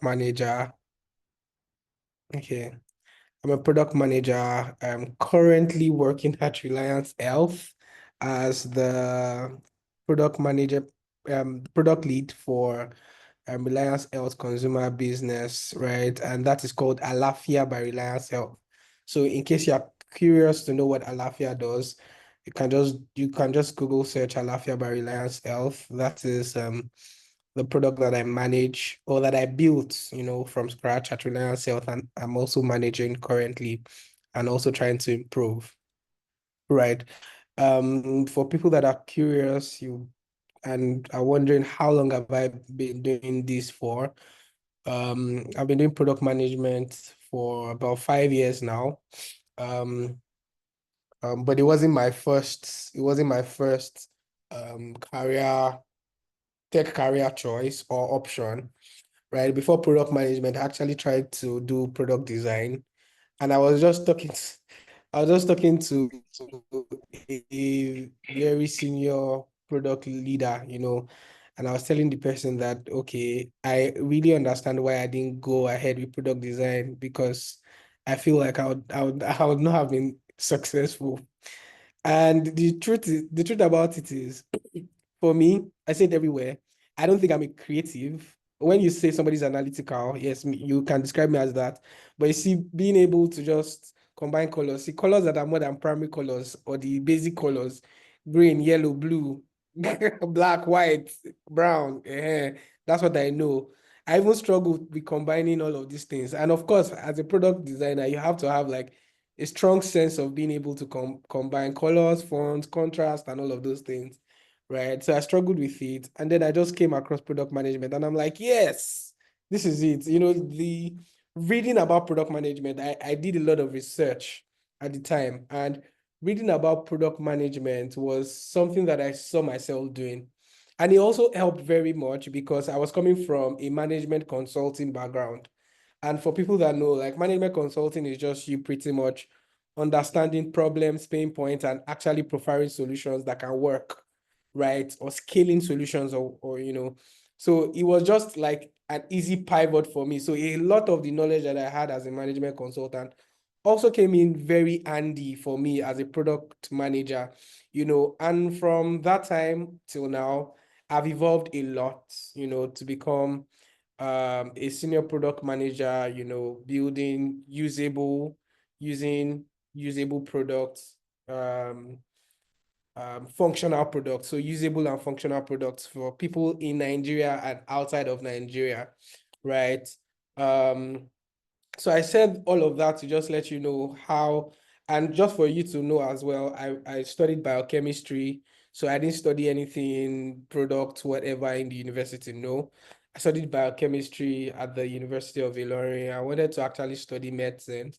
manager. Okay. I'm a product manager. I'm currently working at Reliance Health as the product manager, product lead for Reliance Health consumer business, right? And that is called Alafia by Reliance Health. So in case you're curious to know what Alafia does, you can just Google search Alafia by Reliance Health. That is the product that I manage or that I built, from scratch at Reliance Health, and I'm also managing currently and also trying to improve, right? For people that are curious, you and are wondering how long have I been doing this for? I've been doing product management for about 5 years now. Um, but it wasn't my first career tech career choice or option, right? Before product management, I actually tried to do product design, and I was just talking to a very senior product leader, and I was telling the person that, okay, I really understand why I didn't go ahead with product design because I feel like I would not have been successful. And the truth about it is, for me, I say it everywhere. I don't think I'm a creative. When you say somebody's analytical, yes, you can describe me as that. But you see, being able to just combine colors, see colors that are more than primary colors or the basic colors, green, yellow, blue, black, white, brown, that's what I know. I even struggle with combining all of these things. And of course, as a product designer, you have to have like a strong sense of being able to combine colors, fonts, contrast, and all of those things, right? So I struggled with it, and then I just came across product management, and I'm like, yes, this is it. The reading about product management, I did a lot of research at the time, and reading about product management was something that I saw myself doing. And it also helped very much because I was coming from a management consulting background. And for people that know, like management consulting is just you pretty much understanding problems, pain points, and actually providing solutions that can work, right? Or scaling solutions or. So it was just like an easy pivot for me. So a lot of the knowledge that I had as a management consultant also came in very handy for me as a product manager. And from that time till now, I've evolved a lot, to become a senior product manager, building using usable products, um, functional products. So usable and functional products for people in Nigeria and outside of Nigeria, right? Um, so I said all of that to just let you know how, and just for you to know as well, I studied biochemistry. So I didn't study anything, product, whatever in the university. No, I studied biochemistry at the University of Ilorin. I wanted to actually study medicine.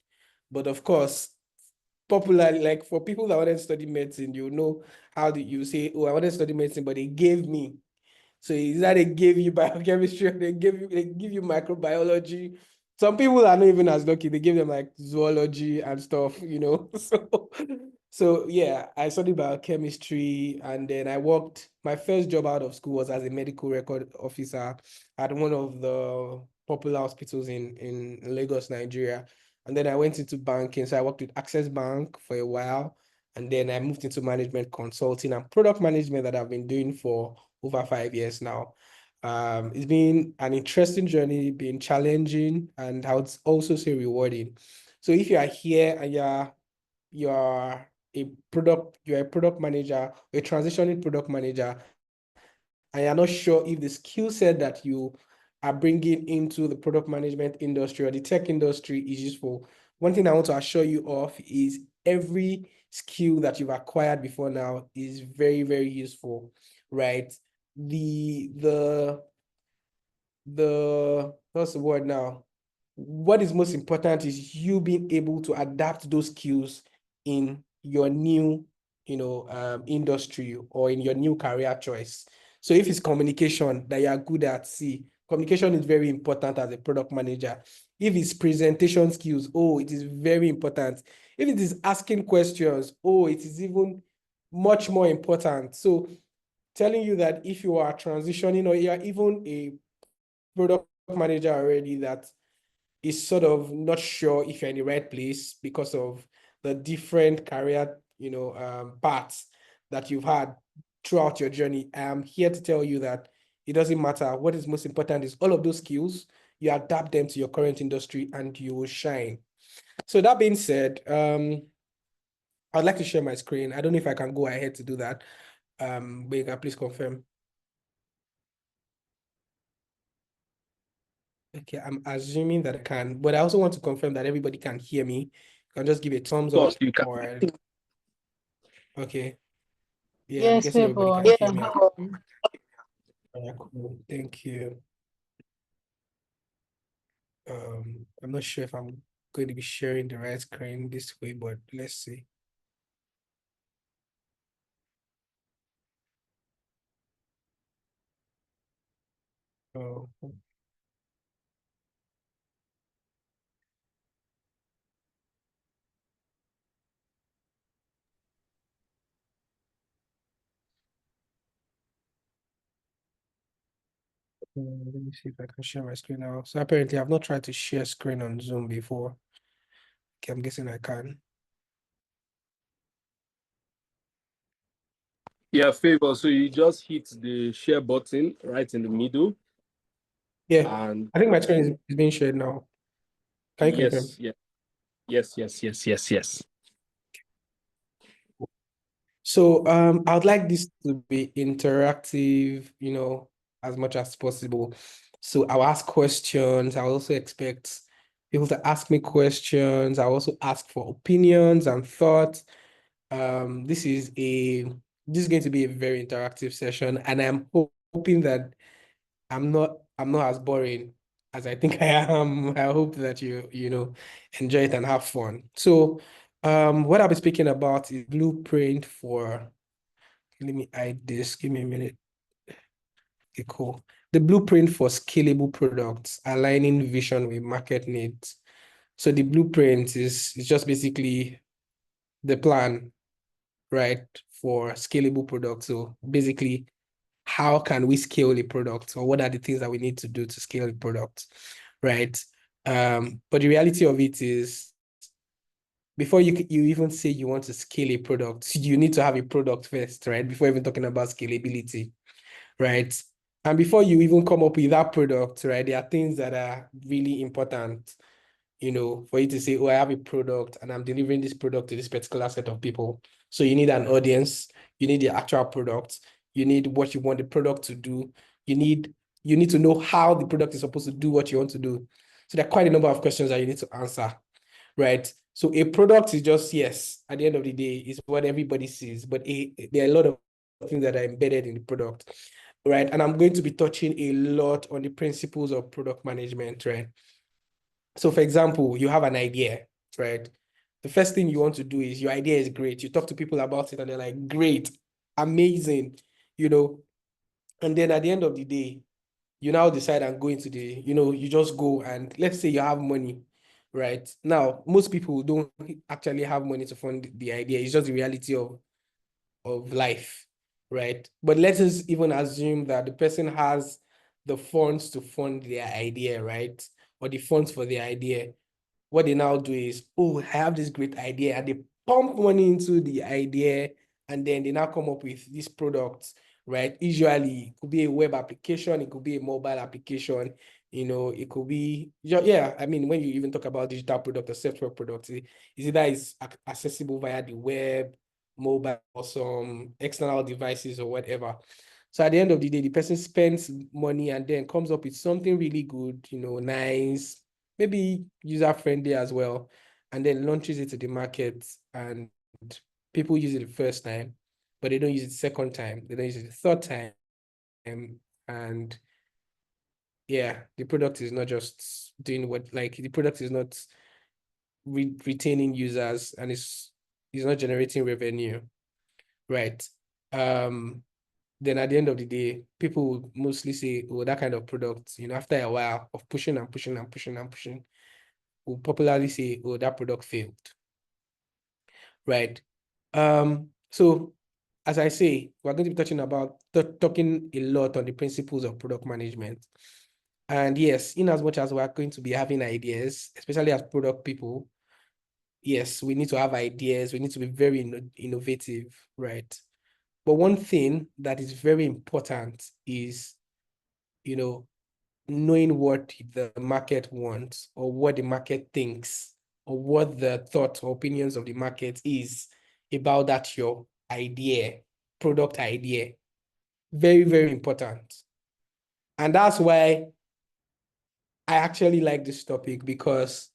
But of course, popularly, like for people that wanted to study medicine, how do you say, oh, I wanted to study medicine, but they gave me. So is that they give you biochemistry, they give you microbiology. Some people are not even as lucky. They give them like zoology and stuff. So yeah, I studied biochemistry, and then I worked. My first job out of school was as a medical record officer at one of the popular hospitals in Lagos, Nigeria. And then I went into banking. So I worked with Access Bank for a while. And then I moved into management consulting and product management that I've been doing for over 5 years now. It's been an interesting journey, been challenging, and I would also say rewarding. So if you are here and you're a product manager, a transitioning product manager, and you're not sure if the skill set that you are bringing into the product management industry or the tech industry is useful, one thing I want to assure you of is every skill that you've acquired before now is very, very useful, right? The what's the word now? What is most important is you being able to adapt those skills in your new, industry or in your new career choice. So if it's communication that you are good at, see, communication is very important as a product manager. If it's presentation skills, oh, it is very important. If it is asking questions, oh, it is even much more important. So telling you that if you are transitioning or you are even a product manager already that is sort of not sure if you're in the right place because of the different career, paths that you've had throughout your journey, I am here to tell you that it doesn't matter. What is most important is all of those skills, you adapt them to your current industry and you will shine. So that being said, I'd like to share my screen. I don't know if I can go ahead to do that. But you can please confirm. Okay, I'm assuming that I can, but I also want to confirm that everybody can hear me. You can just give a thumbs Of up course, you can. or okay. Yeah, I'm Yes, guessing everybody Favour. can hear me. Cool. Thank you. I'm not sure if I'm going to be sharing the right screen this way, but let's see. Oh, let me see if I can share my screen now. So apparently I've not tried to share screen on Zoom before. Okay, I'm guessing I can. Yeah, Favor. So you just hit the share button right in the middle. Yeah, And I think my screen is being shared now. Can you confirm? yes, yes. So I would like this to be interactive, as much as possible. So I'll ask questions. I'll also expect people to ask me questions. I'll also ask for opinions and thoughts. This is going to be a very interactive session, and I'm hoping that I'm not as boring as I think I am. I hope that you enjoy it and have fun. So what I'll be speaking about is blueprint for, let me hide this, give me a minute. Okay, cool. The blueprint for scalable products, aligning vision with market needs. So the blueprint is just basically the plan, right, for scalable products. So basically, how can we scale a product, or what are the things that we need to do to scale a product, right? But the reality of it is, before you even say you want to scale a product, you need to have a product first, right? Before even talking about scalability, right? And before you even come up with that product, right, there are things that are really important, for you to say, oh, I have a product and I'm delivering this product to this particular set of people. So you need an audience, you need the actual product, you need what you want the product to do, you need to know how the product is supposed to do what you want to do. So there are quite a number of questions that you need to answer, right? So a product is just, yes, at the end of the day, is what everybody sees, but there are a lot of things that are embedded in the product, right? And I'm going to be touching a lot on the principles of product management, right? So for example, you have an idea, right? The first thing you want to do is, your idea is great. You talk to people about it and they're like, great, amazing, you know. And then at the end of the day, you now decide and go into you just go, and let's say you have money, right? Now, most people don't actually have money to fund the idea. It's just the reality of life, right? But let us even assume that the person has the funds to fund their idea, right? Or the funds for the idea. What they now do is, oh, I have this great idea, and they pump money into the idea, and then they now come up with these products, right? Usually, it could be a web application, it could be a mobile application, it could be, yeah, I mean, when you even talk about digital product or software products, is either it's accessible via the web, mobile, or some external devices or whatever. So at the end of the day, the person spends money and then comes up with something really good, nice, maybe user-friendly as well, and then launches it to the market, and people use it the first time, but they don't use it the second time, they don't use it the third time, and yeah, the product is not just doing what, like, the product is not retaining users, and it's not generating revenue, right? Then at the end of the day, people would mostly say, oh, that kind of product, after a while of pushing and pushing and pushing and pushing, will popularly say, oh, that product failed, right? So as I say, we're going to be talking a lot on the principles of product management. And yes, in as much as we're going to be having ideas, especially as product people, yes, we need to have ideas. We need to be very innovative, right? But one thing that is very important is, knowing what the market wants or what the market thinks or what the thoughts or opinions of the market is about that your idea, product idea. Very, very important. And that's why I actually like this topic, because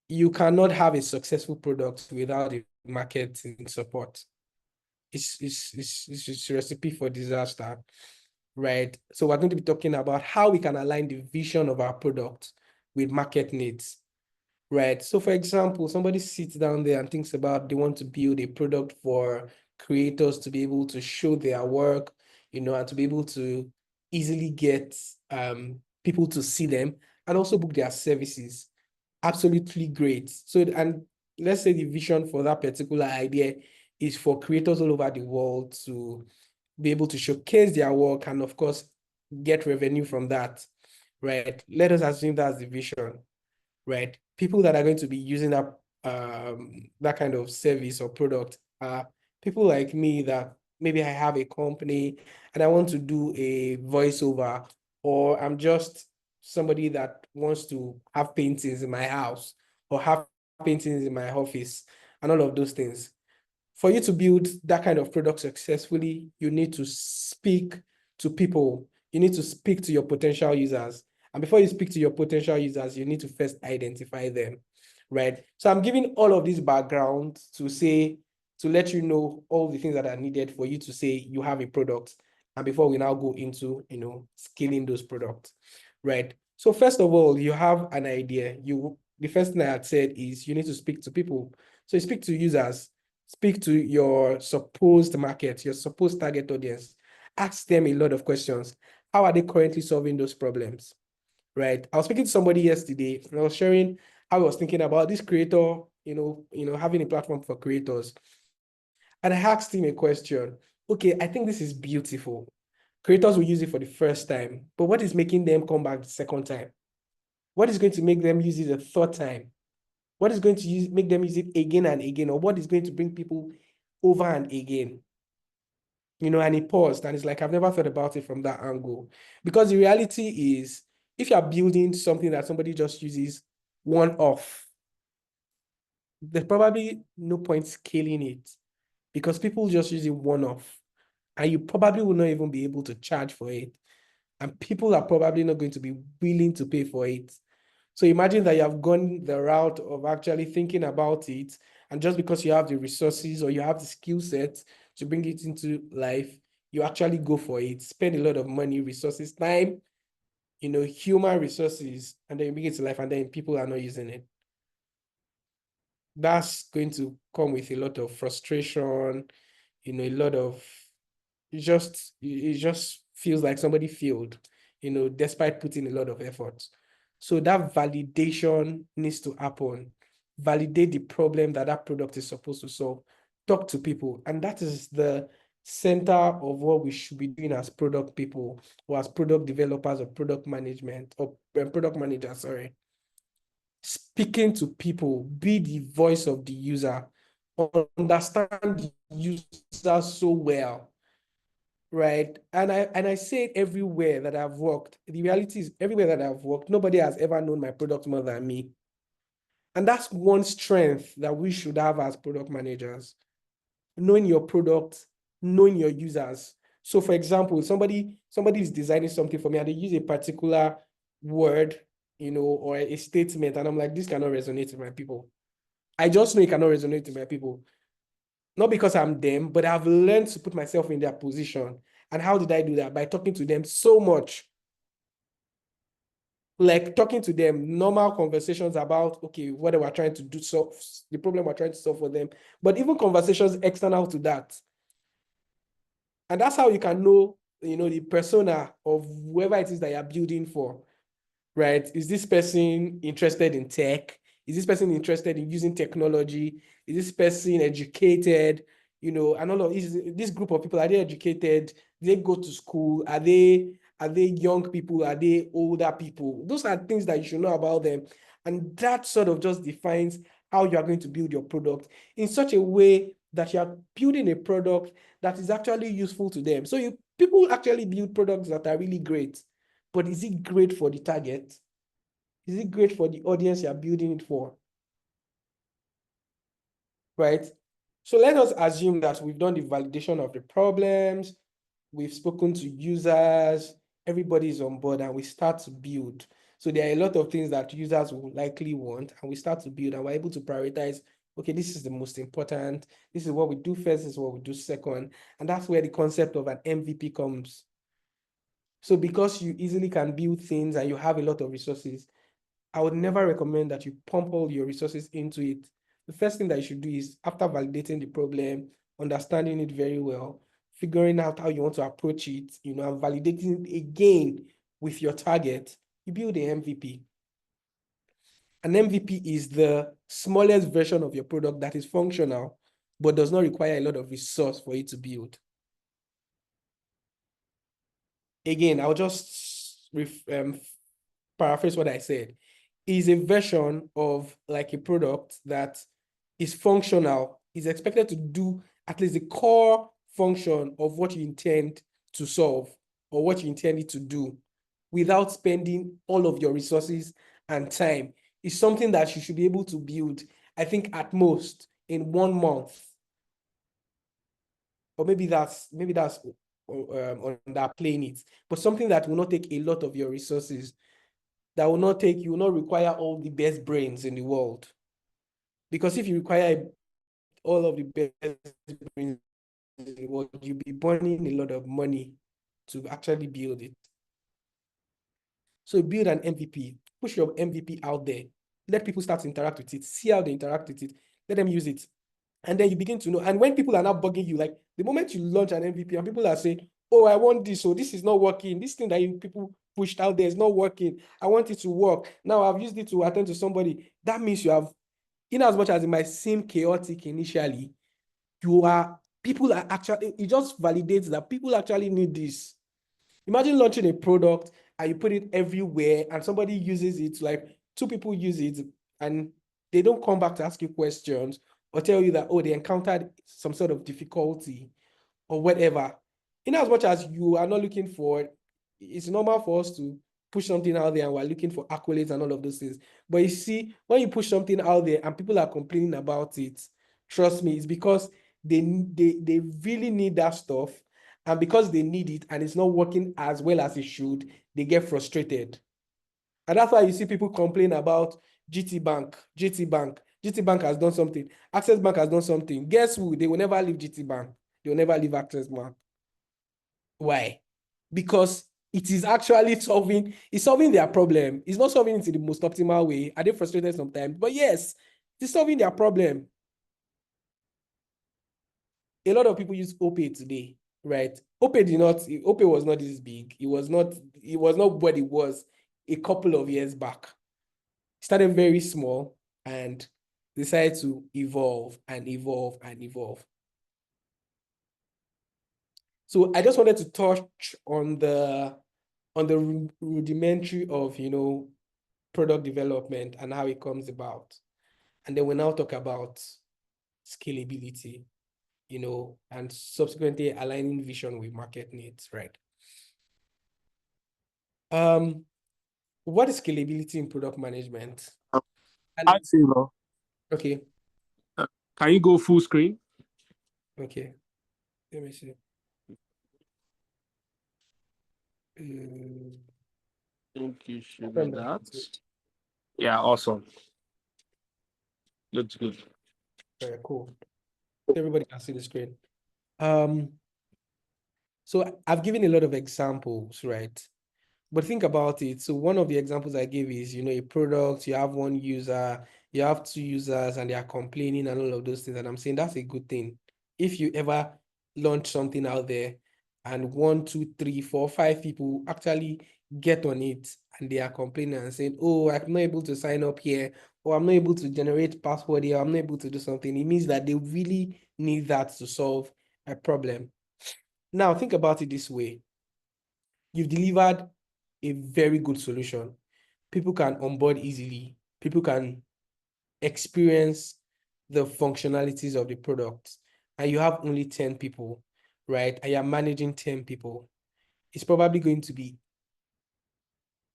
you cannot have a successful product without a marketing support. It's a recipe for disaster, right? So we're going to be talking about how we can align the vision of our product with market needs, right? So for example, somebody sits down there and thinks about they want to build a product for creators to be able to show their work, and to be able to easily get people to see them and also book their services. Absolutely great. So, and let's say the vision for that particular idea is for creators all over the world to be able to showcase their work and, of course, get revenue from that, right? Let us assume that's the vision, right? People that are going to be using that kind of service or product are people like me that maybe I have a company and I want to do a voiceover, or I'm just somebody that wants to have paintings in my house or have paintings in my office and all of those things. For you to build that kind of product successfully, you need to speak to people. You need to speak to your potential users. And before you speak to your potential users, you need to first identify them, right? So I'm giving all of this background to let you know all the things that are needed for you to say you have a product. And before we now go into, scaling those products, right? So first of all, you have an idea. The first thing I had said is you need to speak to people. So you speak to users, speak to your supposed market, your supposed target audience. Ask them a lot of questions. How are they currently solving those problems? Right? I was speaking to somebody yesterday and I was sharing how I was thinking about this creator, having a platform for creators. And I asked him a question. Okay, I think this is beautiful. Creators will use it for the first time, but what is making them come back the second time? What is going to make them use it the third time? What is going to make them use it again and again? Or what is going to bring people over and again? And he paused and it's like, I've never thought about it from that angle. Because the reality is, if you're building something that somebody just uses one off, there's probably no point scaling it because people just use it one off. And you probably will not even be able to charge for it. And people are probably not going to be willing to pay for it. So imagine that you have gone the route of actually thinking about it, and just because you have the resources or you have the skill set to bring it into life, you actually go for it, spend a lot of money, resources, time, human resources, and then you bring it to life, and then people are not using it. That's going to come with a lot of frustration, a lot of it just feels like somebody failed, despite putting a lot of effort. So that validation needs to happen. Validate the problem that that product is supposed to solve. Talk to people. And that is the center of what we should be doing as product people or as product developers or product management or product managers, sorry. Speaking to people, be the voice of the user, understand the user so well, right? And I say it everywhere that I've worked. The reality is everywhere that I've worked, nobody has ever known my product more than me. And that's one strength that we should have as product managers. Knowing your product, knowing your users. So for example, somebody is designing something for me and they use a particular word, or a statement, and I'm like, this cannot resonate with my people. I just know it cannot resonate with my people. Not because I'm them, but I've learned to put myself in their position. And how did I do that? By talking to them so much. Like talking to them, normal conversations about, okay, what they were trying to do, solve the problem we're trying to solve for them. But even conversations external to that. And that's how you can know, the persona of whoever it is that you're building for, right? Is this person interested in tech? Is this person interested in using technology? Is this person educated? And all of this group of people, are they educated? Do they go to school? Are they Are they young people? Are they older people? Those are things that you should know about them. And that sort of just defines how you are going to build your product in such a way that you are building a product that is actually useful to them. So people actually build products that are really great, but is it great for the target? Is it great for the audience you're building it for? Right? So let us assume that we've done the validation of the problems, we've spoken to users, everybody's on board, and we start to build. So there are a lot of things that users will likely want, and we start to build, and we're able to prioritize, okay, this is the most important, this is what we do first, this is what we do second, and that's where the concept of an MVP comes. So because you easily can build things and you have a lot of resources, I would never recommend that you pump all your resources into it. The first thing that you should do is, after validating the problem, understanding it very well, figuring out how you want to approach it, and validating it again with your target, you build the MVP. An MVP is the smallest version of your product that is functional, but does not require a lot of resource for it to build. Again, I'll just paraphrase what I said. Is a version of like a product that is functional, is expected to do at least the core function of what you intend to solve or what you intend it to do without spending all of your resources and time. Is something that you should be able to build, I think, at most in 1 month. Or maybe that's underplaying it, but something that will not take a lot of your resources, that will not take, you will not require all the best brains in the world. Because if you require all of the best brains in the world, you'll be burning a lot of money to actually build it. So build an MVP, push your MVP out there, let people start to interact with it, see how they interact with it, let them use it. And then you begin to know. And when people are now bugging you, like the moment you launch an MVP and people are saying, oh, I want this, so this is not working. This thing that people pushed out there is not working. I want it to work. Now I've used it to attend to somebody. That means you have, in as much as it might seem chaotic initially, people are actually, it just validates that people actually need this. Imagine launching a product and you put it everywhere and somebody uses it, like 2 people use it and they don't come back to ask you questions or tell you that, oh, they encountered some sort of difficulty or whatever. In as much as you are not looking for, it's normal for us to push something out there and we're looking for accolades and all of those things. But you see, when you push something out there and people are complaining about it, trust me, it's because they really need that stuff. And because they need it and it's not working as well as it should, they get frustrated. And that's why you see people complain about GT Bank, GT Bank. GT Bank has done something. Access Bank has done something. Guess who? They will never leave GT Bank. They will never leave Access Bank. Why? Because it is actually solving their problem. It's not solving it in the most optimal way. Are they frustrated sometimes? But yes, it's solving their problem. A lot of people use OPay today, right? OPay was not this big. It was not what it was a couple of years back. It started very small and decided to evolve and evolve and evolve. So I just wanted to touch on the rudimentary of product development and how it comes about. And then we'll now talk about scalability, and subsequently aligning vision with market needs, right? What is scalability in product management? Hi, Favour. Okay, Can you go full screen? okay. Let me see. I think you should do From that. Yeah, awesome. Looks good. Very cool. Everybody can see the screen. So I've given a lot of examples, right? But think about it. So one of the examples I gave is, a product, you have 1 user, you have 2 users, and they are complaining and all of those things. And I'm saying that's a good thing. If you ever launch something out there and 1, 2, 3, 4, 5 people actually get on it and they are complaining and saying, oh, I'm not able to sign up here, or I'm not able to generate password here, I'm not able to do something, it means that they really need that to solve a problem. Now, think about it this way. you've delivered a very good solution. People can onboard easily. People can experience the functionalities of the product, and you have only 10 people, right? And you're managing 10 people. It's probably going to be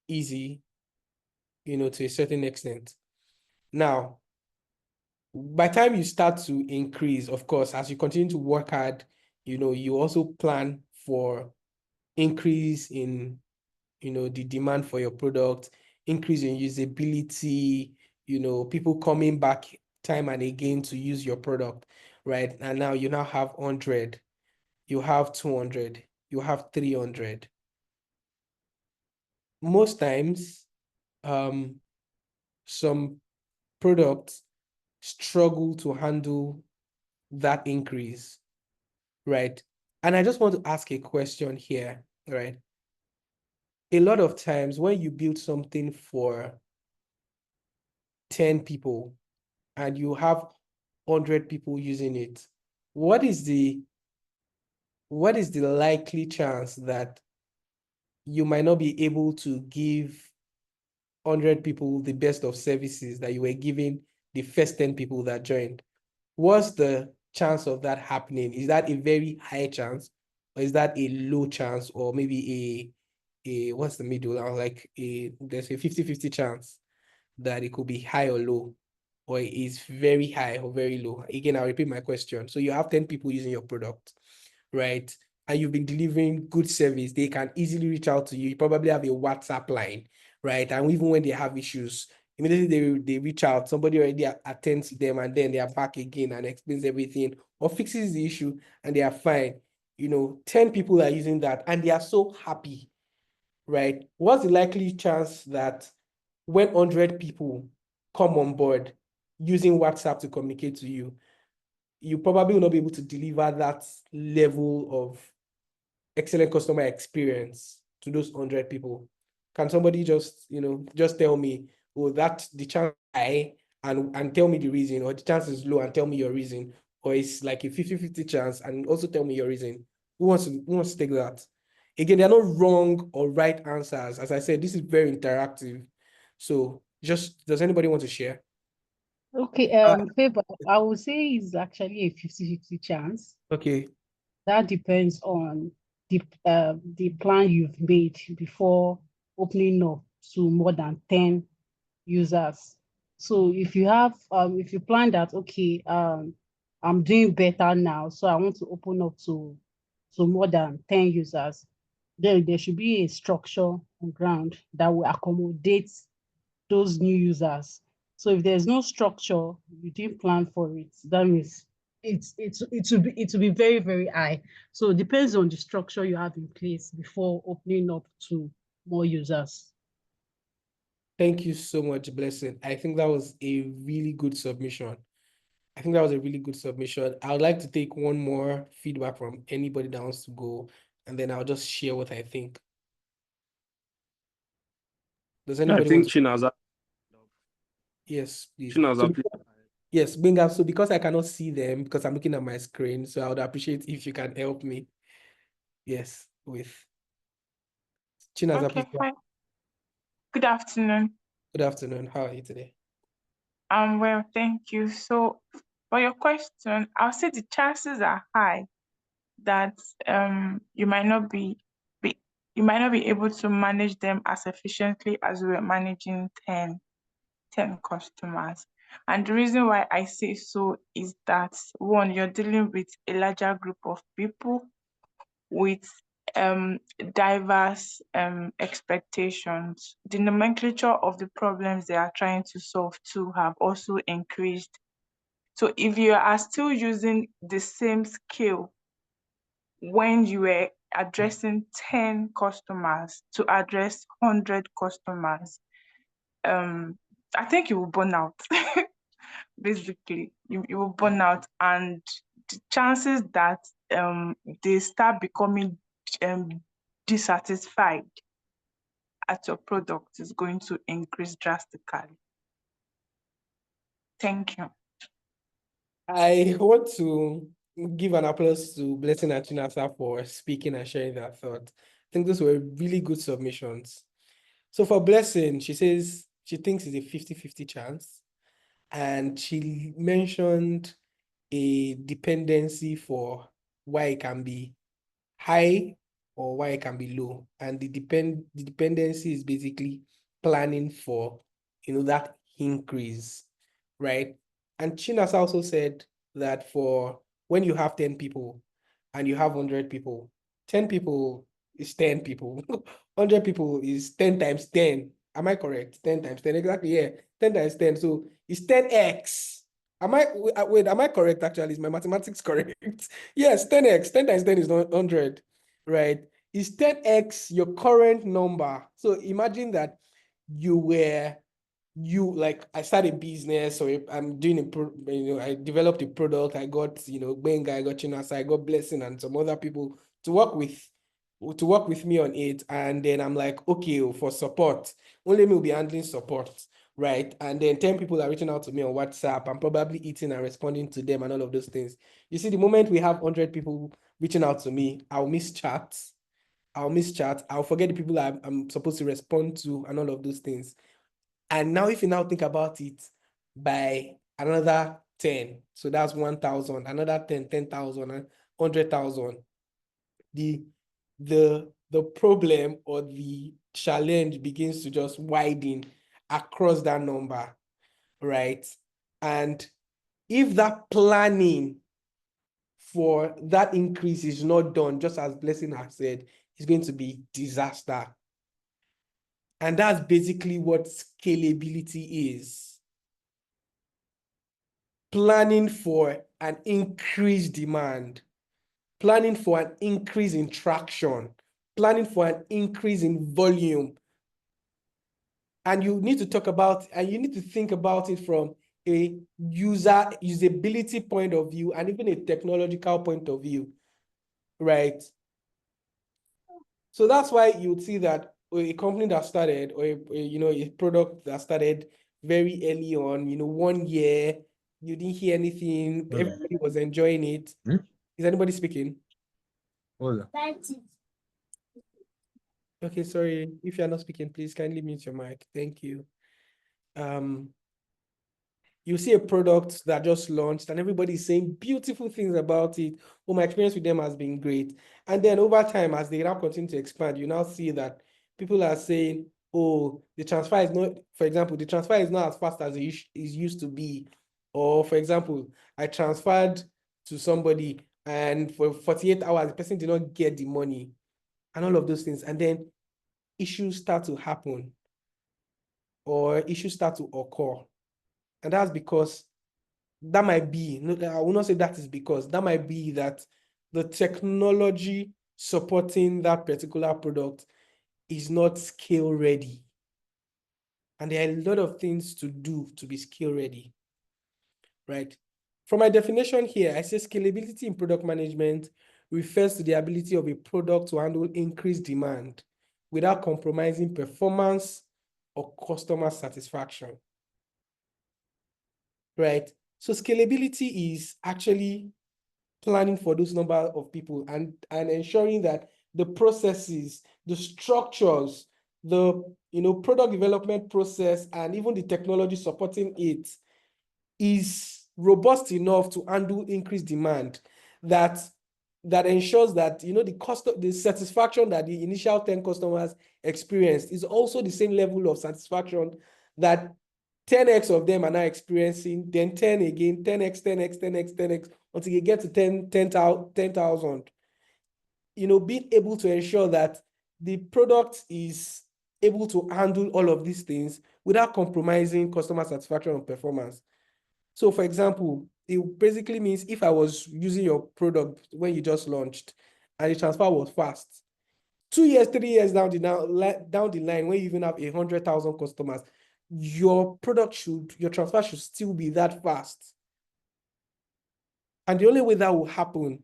easy, to a certain extent. Now, by the time you start to increase, of course, as you continue to work hard, you also plan for increase in, the demand for your product, increase in usability, people coming back time and again to use your product, right? And now you now have 100, you have 200, you have 300. Most times, some products struggle to handle that increase, right? And I just want to ask a question here, right? A lot of times when you build something for 10 people and you have 100 people using it, what is the likely chance that you might not be able to give 100 people the best of services that you were giving the first 10 people that joined? What's the chance of that happening? Is that a very high chance, or is that a low chance, or maybe a what's the middle? Like there's a 50-50 chance that it could be high or low, or it is very high or very low. Again, I'll repeat my question. So you have 10 people using your product, right? And you've been delivering good service. They can easily reach out to you. You probably have a WhatsApp line, right? And even when they have issues, immediately they reach out. Somebody already attends to them, and then they are back again and explains everything or fixes the issue, and they are fine. 10 people are using that and they are so happy, right? What's the likely chance that when 100 people come on board using WhatsApp to communicate to you, you probably will not be able to deliver that level of excellent customer experience to those 100 people? Can somebody just tell me, oh, that the chance high, and tell me the reason, or the chance is low and tell me your reason, or it's like a 50-50 chance and also tell me your reason? Who wants to take that? Again, there are no wrong or right answers. As I said, this is very interactive. So just, does anybody want to share? Okay, Favour, I would say it's actually a 50-50 chance. Okay. That depends on the plan you've made before opening up to more than 10 users. So if you plan that, okay, I'm doing better now, so I want to open up to more than 10 users, then there should be a structure on ground that will accommodate those new users. So if there's no structure, you didn't plan for it, that means it will be very, very high. So it depends on the structure you have in place before opening up to more users. Thank you so much, Blessing. I think that was a really good submission. I would like to take one more feedback from anybody that wants to go, and then I'll just share what I think. Does I anybody want think to? Chinaza, Yes, please. Chinaza, So, please. yes, Bingham. So because I cannot see them because I'm looking at my screen, so I would appreciate if you can help me. Yes, with Chinaza, Okay, please. fine. Good afternoon. Good afternoon. How are you today? Well, thank you. So, for your question, I'll say the chances are high that you might not be you might not be able to manage them as efficiently as we were managing 10 customers. And the reason why I say so is that one, you're dealing with a larger group of people with diverse expectations. The nomenclature of the problems they are trying to solve too have also increased. So if you are still using the same skill when you were addressing 10 customers to address 100 customers, I think you will burn out. Basically, you will burn out, and the chances that they start becoming um, dissatisfied at your product is going to increase drastically. Thank you. I want to give an applause to Blessing and Chinasa for speaking and sharing their thoughts. think those were really good submissions. So for Blessing, she says she thinks it's a 50-50 chance. And she mentioned a dependency for why it can be high or why it can be low. And the dependency is basically planning for, that increase, right? And Chinas also said that for when you have 10 people and you have 100 people, 10 people is 10 people. 100 people is 10 times 10. Am I correct? 10 times 10, exactly, yeah. 10 times 10, so it's 10x. Wait, am I correct actually? Is my mathematics correct? Yes, 10x, 10 times 10 is 100, right? Is 10x your current number? So imagine that like I started a business, or I'm doing I developed a product, I got, Benga, I got Chinasa, I got Blessing and some other people to work with me on it. And then I'm like, okay, for support, only me will be handling support, right? And then 10 people are reaching out to me on WhatsApp. I'm probably eating and responding to them and all of those things. You see, the moment we have 100 people reaching out to me, I'll miss chats. I'll forget the people I'm supposed to respond to and all of those things. And now if you now think about it, by another 10, so that's 1,000, another 10, 10,000, and 100,000. The problem or the challenge begins to just widen across that number, right? And if that planning for that increase is not done, just as Blessing has said, it's going to be disaster. And that's basically what scalability is. Planning for an increased demand, planning for an increase in traction, planning for an increase in volume. And you need to think about it from a usability point of view and even a technological point of view, right? So that's why you would see that a company that started, or a product that started very early on, 1 year, you didn't hear anything, everybody was enjoying it. Is anybody speaking? Okay, sorry. If you're not speaking, please kindly mute your mic. Thank you. You see a product that just launched and everybody's saying beautiful things about it. Oh, my experience with them has been great. And then over time, as they now continue to expand, you now see that people are saying, oh, the transfer is not, for example, the transfer is not as fast as it used to be. Or for example, I transferred to somebody and for 48 hours, the person did not get the money and all of those things. And then issues start to happen or issues start to occur. And that's because that might be, I will not say that is because, that might be that the technology supporting that particular product is not scale ready. And there are a lot of things to do to be scale ready, right? From my definition here, I say scalability in product management refers to the ability of a product to handle increased demand without compromising performance or customer satisfaction, right? So scalability is actually planning for those number of people and ensuring that the processes, the structures, the product development process, and even the technology supporting it is robust enough to handle increased demand that ensures that the satisfaction that the initial 10 customers experienced is also the same level of satisfaction that 10x of them are now experiencing, then 10 again, 10x, 10x, 10x, 10x, until you get to 10,000. Being able to ensure that the product is able to handle all of these things without compromising customer satisfaction and performance. So for example, it basically means if I was using your product when you just launched and the transfer was fast, 2 years, 3 years down the line, when you even have 100,000 customers, your transfer should still be that fast. And the only way that will happen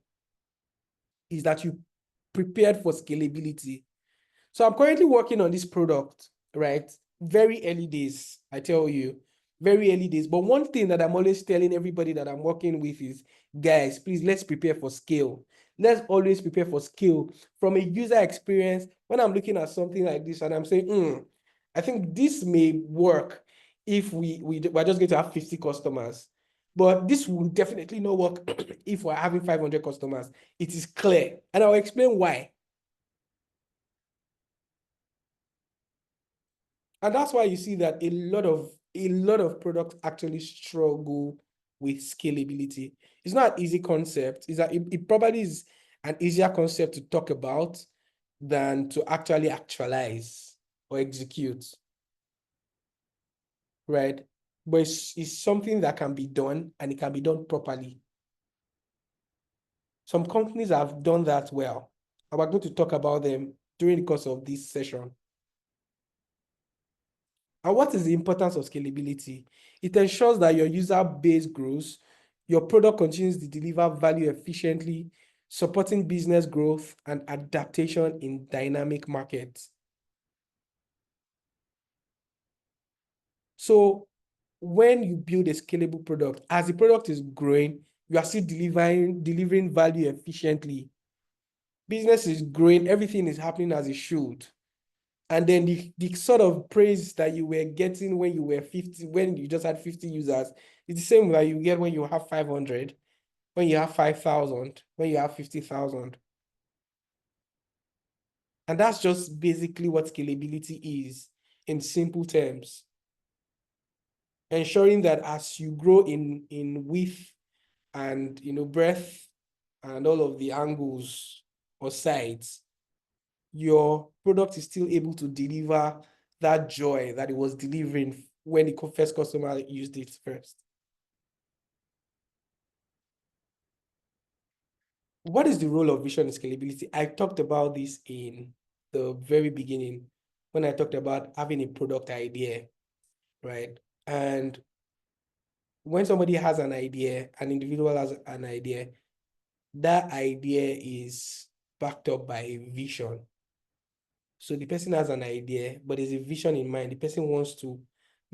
is that you prepared for scalability. So I'm currently working on this product, right? Very early days, I tell you, very early days. But one thing that I'm always telling everybody that I'm working with is, guys, please, let's prepare for scale. Let's always prepare for scale from a user experience. When I'm looking at something like this and I'm saying, I think this may work if we're just going to have 50 customers. But this will definitely not work if we're having 500 customers. It is clear. And I'll explain why. And that's why you see that a lot of products actually struggle with scalability. It's not an easy concept. It's that it probably is an easier concept to talk about than to actually actualize or execute, right? But it's something that can be done, and it can be done properly. Some companies have done that well, and we're going to talk about them during the course of this session. And what is the importance of scalability? It ensures that your user base grows, your product continues to deliver value efficiently, supporting business growth and adaptation in dynamic markets. So when you build a scalable product, as the product is growing, you are still delivering value efficiently. Business is growing, everything is happening as it should. And then the sort of praise that you were getting when you were 50, when you just had 50 users, it's the same that you get when you have 500, when you have 5,000, when you have 50,000. And that's just basically what scalability is in simple terms. Ensuring that as you grow in width and breadth and all of the angles or sides, your product is still able to deliver that joy that it was delivering when the first customer used it first. What is the role of vision and scalability? I talked about this in the very beginning when I talked about having a product idea, right? And when somebody has an idea, an individual has an idea, that idea is backed up by a vision. So the person has an idea, but there's a vision in mind. The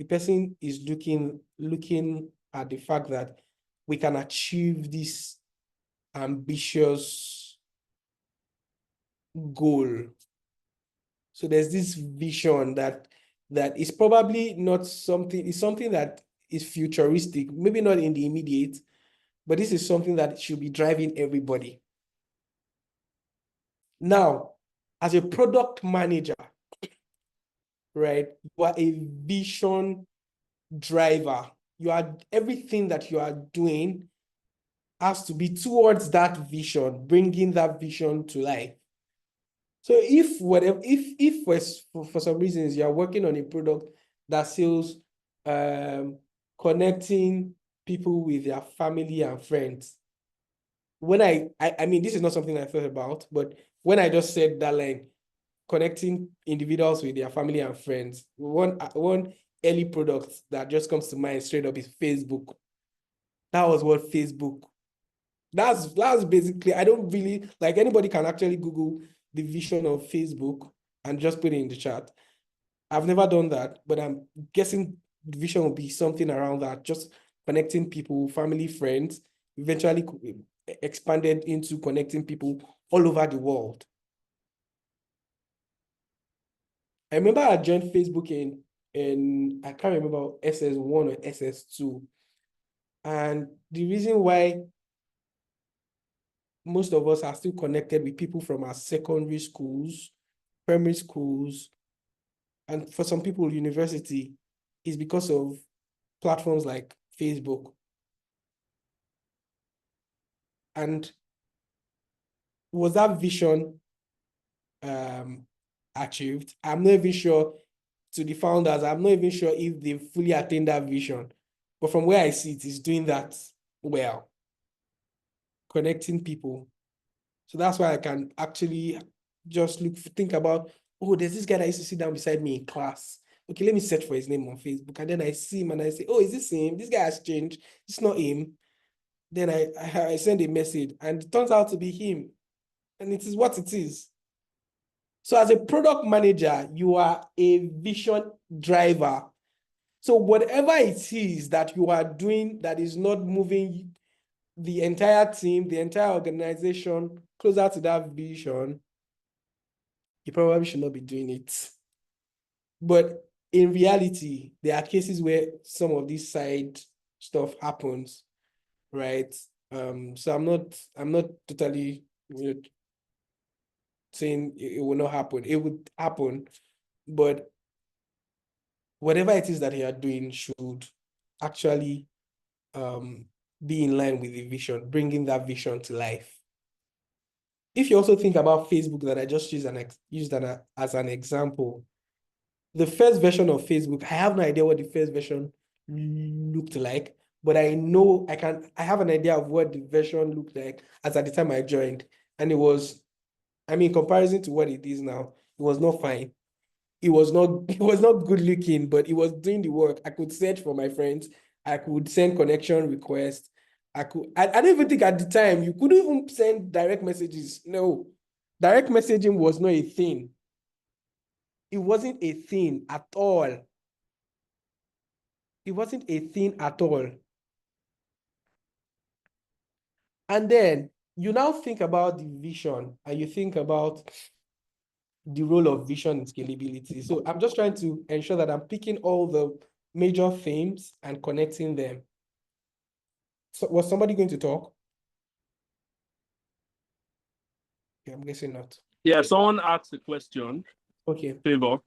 person is looking at the fact that we can achieve this ambitious goal. So there's this vision that is probably not something, it's something that is futuristic, maybe not in the immediate, but this is something that should be driving everybody. Now, as a product manager, right, you are a vision driver. Everything that you are doing has to be towards that vision, bringing that vision to life. So if for some reasons you are working on a product that sells connecting people with their family and friends, when I mean, this is not something I thought about, but when I just said that line, connecting individuals with their family and friends, one early product that just comes to mind straight up is Facebook. That was what Facebook. That's basically, I don't really, like, anybody can actually Google the vision of Facebook and just put it in the chat. I've never done that, but I'm guessing the vision will be something around that, just connecting people, family, friends, eventually expanded into connecting people all over the world. I remember I joined Facebook in I can't remember SS1 or SS2. And the reason why most of us are still connected with people from our secondary schools, primary schools, and for some people, university, is because of platforms like Facebook. And was that vision achieved? I'm not even sure. To the founders, I'm not even sure if they fully attained that vision. But from where I see it, is doing that well, connecting people. So that's why I can actually just think about, oh, there's this guy that used to sit down beside me in class. Okay, let me search for his name on Facebook. And then I see him and I say, oh, is this him? This guy has changed. It's not him. Then I send a message and it turns out to be him. And it is what it is. So as a product manager, you are a vision driver. So whatever it is that you are doing that is not moving the entire team, the entire organization closer to that vision, you probably should not be doing it. But in reality, there are cases where some of this side stuff happens, right? So I'm not totally saying it will not happen. It would happen, but whatever it is that you are doing should actually be in line with the vision, bringing that vision to life. If you also think about Facebook that I just used as an example, the first version of Facebook, I have no idea what the first version looked like, but I know I have an idea of what the version looked like as at the time I joined. And it was, in comparison to what it is now, it was not fine. It was not good looking, but it was doing the work. I could search for my friends. I could send connection requests. I don't even think at the time you couldn't even send direct messages. No, direct messaging was not a thing. It wasn't a thing at all. It wasn't a thing at all. And then you now think about the vision and you think about the role of vision in scalability. So I'm just trying to ensure that I'm picking all the major themes and connecting them. So was somebody going to talk? Yeah, I'm guessing not. Yeah, someone asked a question. Okay. Favour.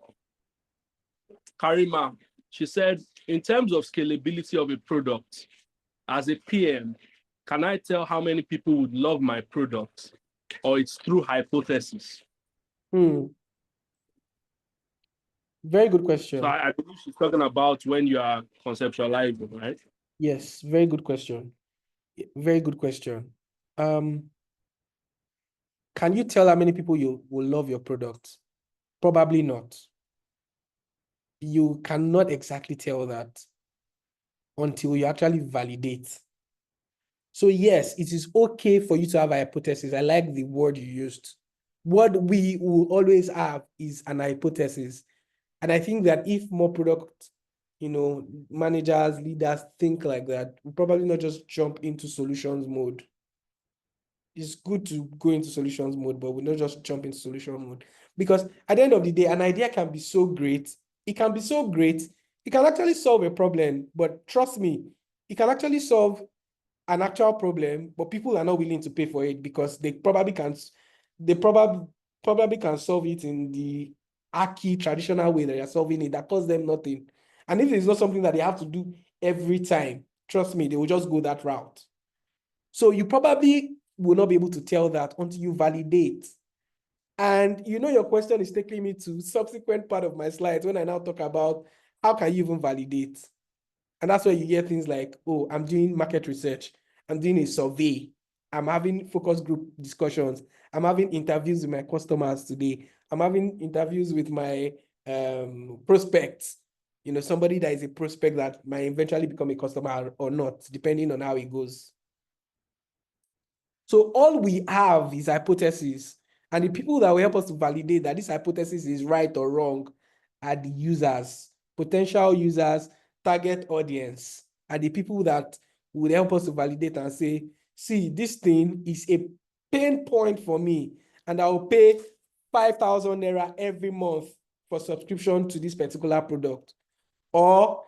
Karima, she said, in terms of scalability of a product, as a PM, can I tell how many people would love my product, or it's through hypothesis? Very good question. So I believe she's talking about when you are conceptualizing, right? Yes, very good question. Very good question. Can you tell how many people you will love your product? Probably not. You cannot exactly tell that until you actually validate. So yes, it is okay for you to have a hypothesis. I like the word you used. What we will always have is an hypothesis. And I think that if more product, managers, leaders think like that, we'll probably not just jump into solutions mode. It's good to go into solutions mode, but we'll not just jump into solution mode. Because at the end of the day, an idea can be so great. It can be so great. It can actually solve a problem, but trust me, it can actually solve an actual problem, but people are not willing to pay for it because they probably can solve it in the archy traditional way that you're solving it that costs them nothing. And if it's not something that they have to do every time, trust me, they will just go that route. So you probably will not be able to tell that until you validate. And your question is taking me to subsequent part of my slides when I now talk about how can you even validate? And that's where you hear things like, oh, I'm doing market research. I'm doing a survey. I'm having focus group discussions. I'm having interviews with my customers today. I'm having interviews with my prospects. Somebody that is a prospect that might eventually become a customer or not, depending on how it goes. So all we have is hypothesis. And the people that will help us to validate that this hypothesis is right or wrong are the users, potential users, target audience, are the people that would help us to validate and say, see, this thing is a pain point for me, and I will pay 5,000 naira every month for subscription to this particular product. Or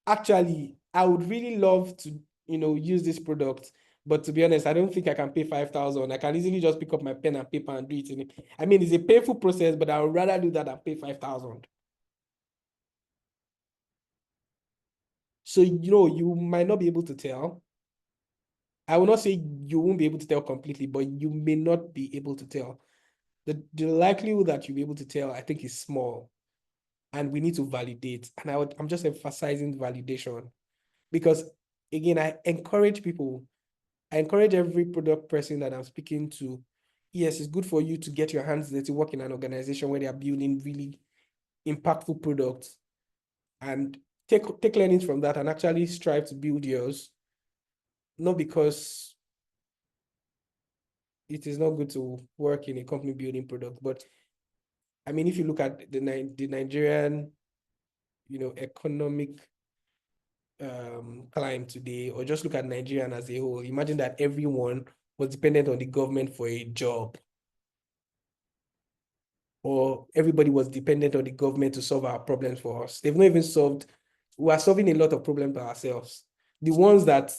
actually, I would really love to, use this product. But to be honest, I don't think I can pay 5,000. I can easily just pick up my pen and paper and do it. It's a painful process, but I would rather do that than pay 5,000. So, you might not be able to tell. I will not say you won't be able to tell completely, but you may not be able to tell. The likelihood that you'll be able to tell, I think, is small. And we need to validate. And I'm just emphasizing validation. Because, again, I encourage every product person that I'm speaking to. Yes, it's good for you to get your hands dirty, work in an organization where they are building really impactful products, and take learnings from that and actually strive to build yours. Not because it is not good to work in a company building product, but if you look at the Nigerian, economic climb today, or just look at Nigerian as a whole, imagine that everyone was dependent on the government for a job, or everybody was dependent on the government to solve our problems for us. They've not even solved, we are solving a lot of problems by ourselves. The ones that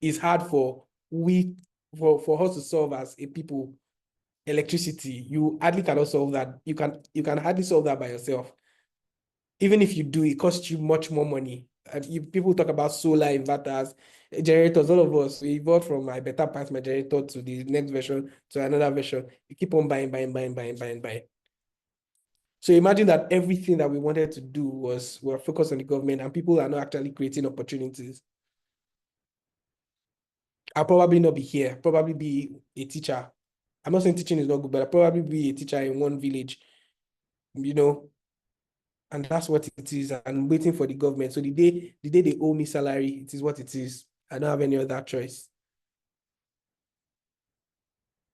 is hard for us to solve as a people, electricity, you hardly cannot solve that. You can hardly solve that by yourself. Even if you do, it costs you much more money. People talk about solar inverters, generators. All of us, we evolved from my better pass my generator to the next version to another version. You keep on buying. So imagine that everything that we wanted to do we're focused on the government, and people are not actually creating opportunities. I'll probably not be here, probably be a teacher. I'm not saying teaching is not good, but I'll probably be a teacher in one village, and that's what it is. I'm waiting for the government. So the day they owe me salary, it is what it is. I don't have any other choice.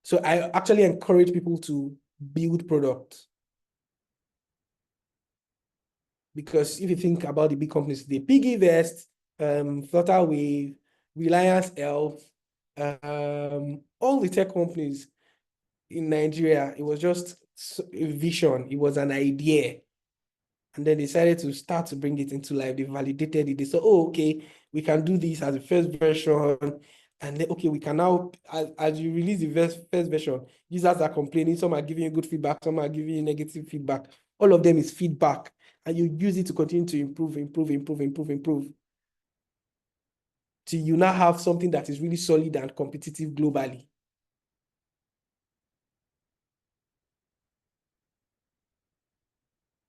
So I actually encourage people to build products. Because if you think about the big companies, the Piggyvest, Flutterwave, Reliance Health, all the tech companies in Nigeria, it was just a vision. It was an idea. And then they decided to start to bring it into life. They validated it. They said, oh, okay, we can do this as a first version. And then, okay, we can now, as you release the first version, users are complaining. Some are giving you good feedback. Some are giving you negative feedback. All of them is feedback. And you use it to continue to improve. Till you now have something that is really solid and competitive globally.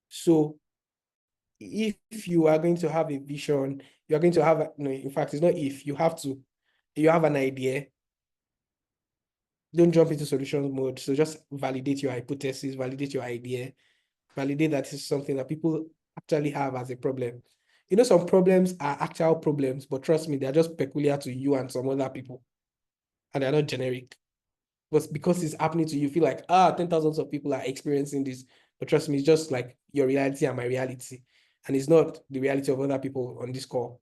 So if you are going to have a vision, you are going to have, in fact, it's not if, you have an idea, don't jump into solution mode. So just validate your hypothesis, validate your idea, validate that it's something that people actually have as a problem. Some problems are actual problems, but trust me, they're just peculiar to you and some other people. And they're not generic. But because it's happening to you, you feel like, 10,000 of people are experiencing this. But trust me, it's just like your reality and my reality. And it's not the reality of other people on this call.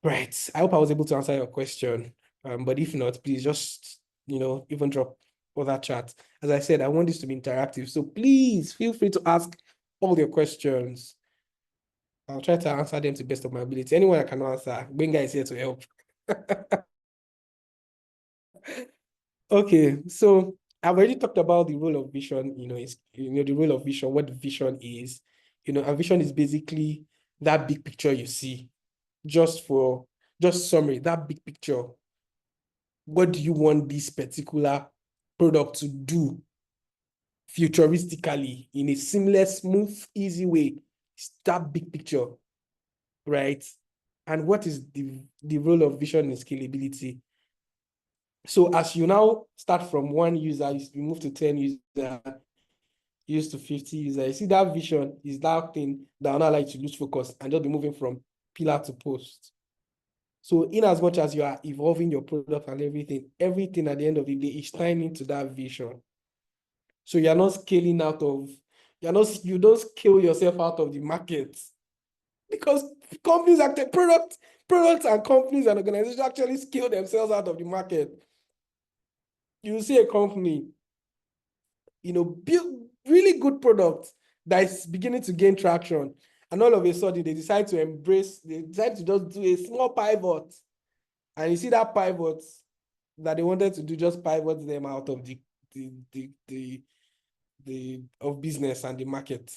Right. I hope I was able to answer your question. But if not, please just, even drop other chat. As I said, I want this to be interactive. So please feel free to ask all your questions. I'll try to answer them to the best of my ability. Anyone I can answer, Benga is here to help. Okay, so I've already talked about the role of vision, the role of vision, what vision is. And vision is basically that big picture you see. Just summary, that big picture. What do you want this particular product to do futuristically in a seamless, smooth, easy way? It's that big picture, right? And what is the role of vision in scalability? So as you now start from one user, you move to 10 users, used to 50 users, you see that vision is that thing that will not allow you to lose focus and just be moving from pillar to post. So in as much as you are evolving your product and everything at the end of the day is tying into that vision. So you're not scaling you don't scale yourself out of the market, because companies products and companies and organizations actually scale themselves out of the market. You see a company, build really good products that is beginning to gain traction, and all of a sudden they decide to just do a small pivot, and you see that pivot that they wanted to do just pivot them out of of business and the market.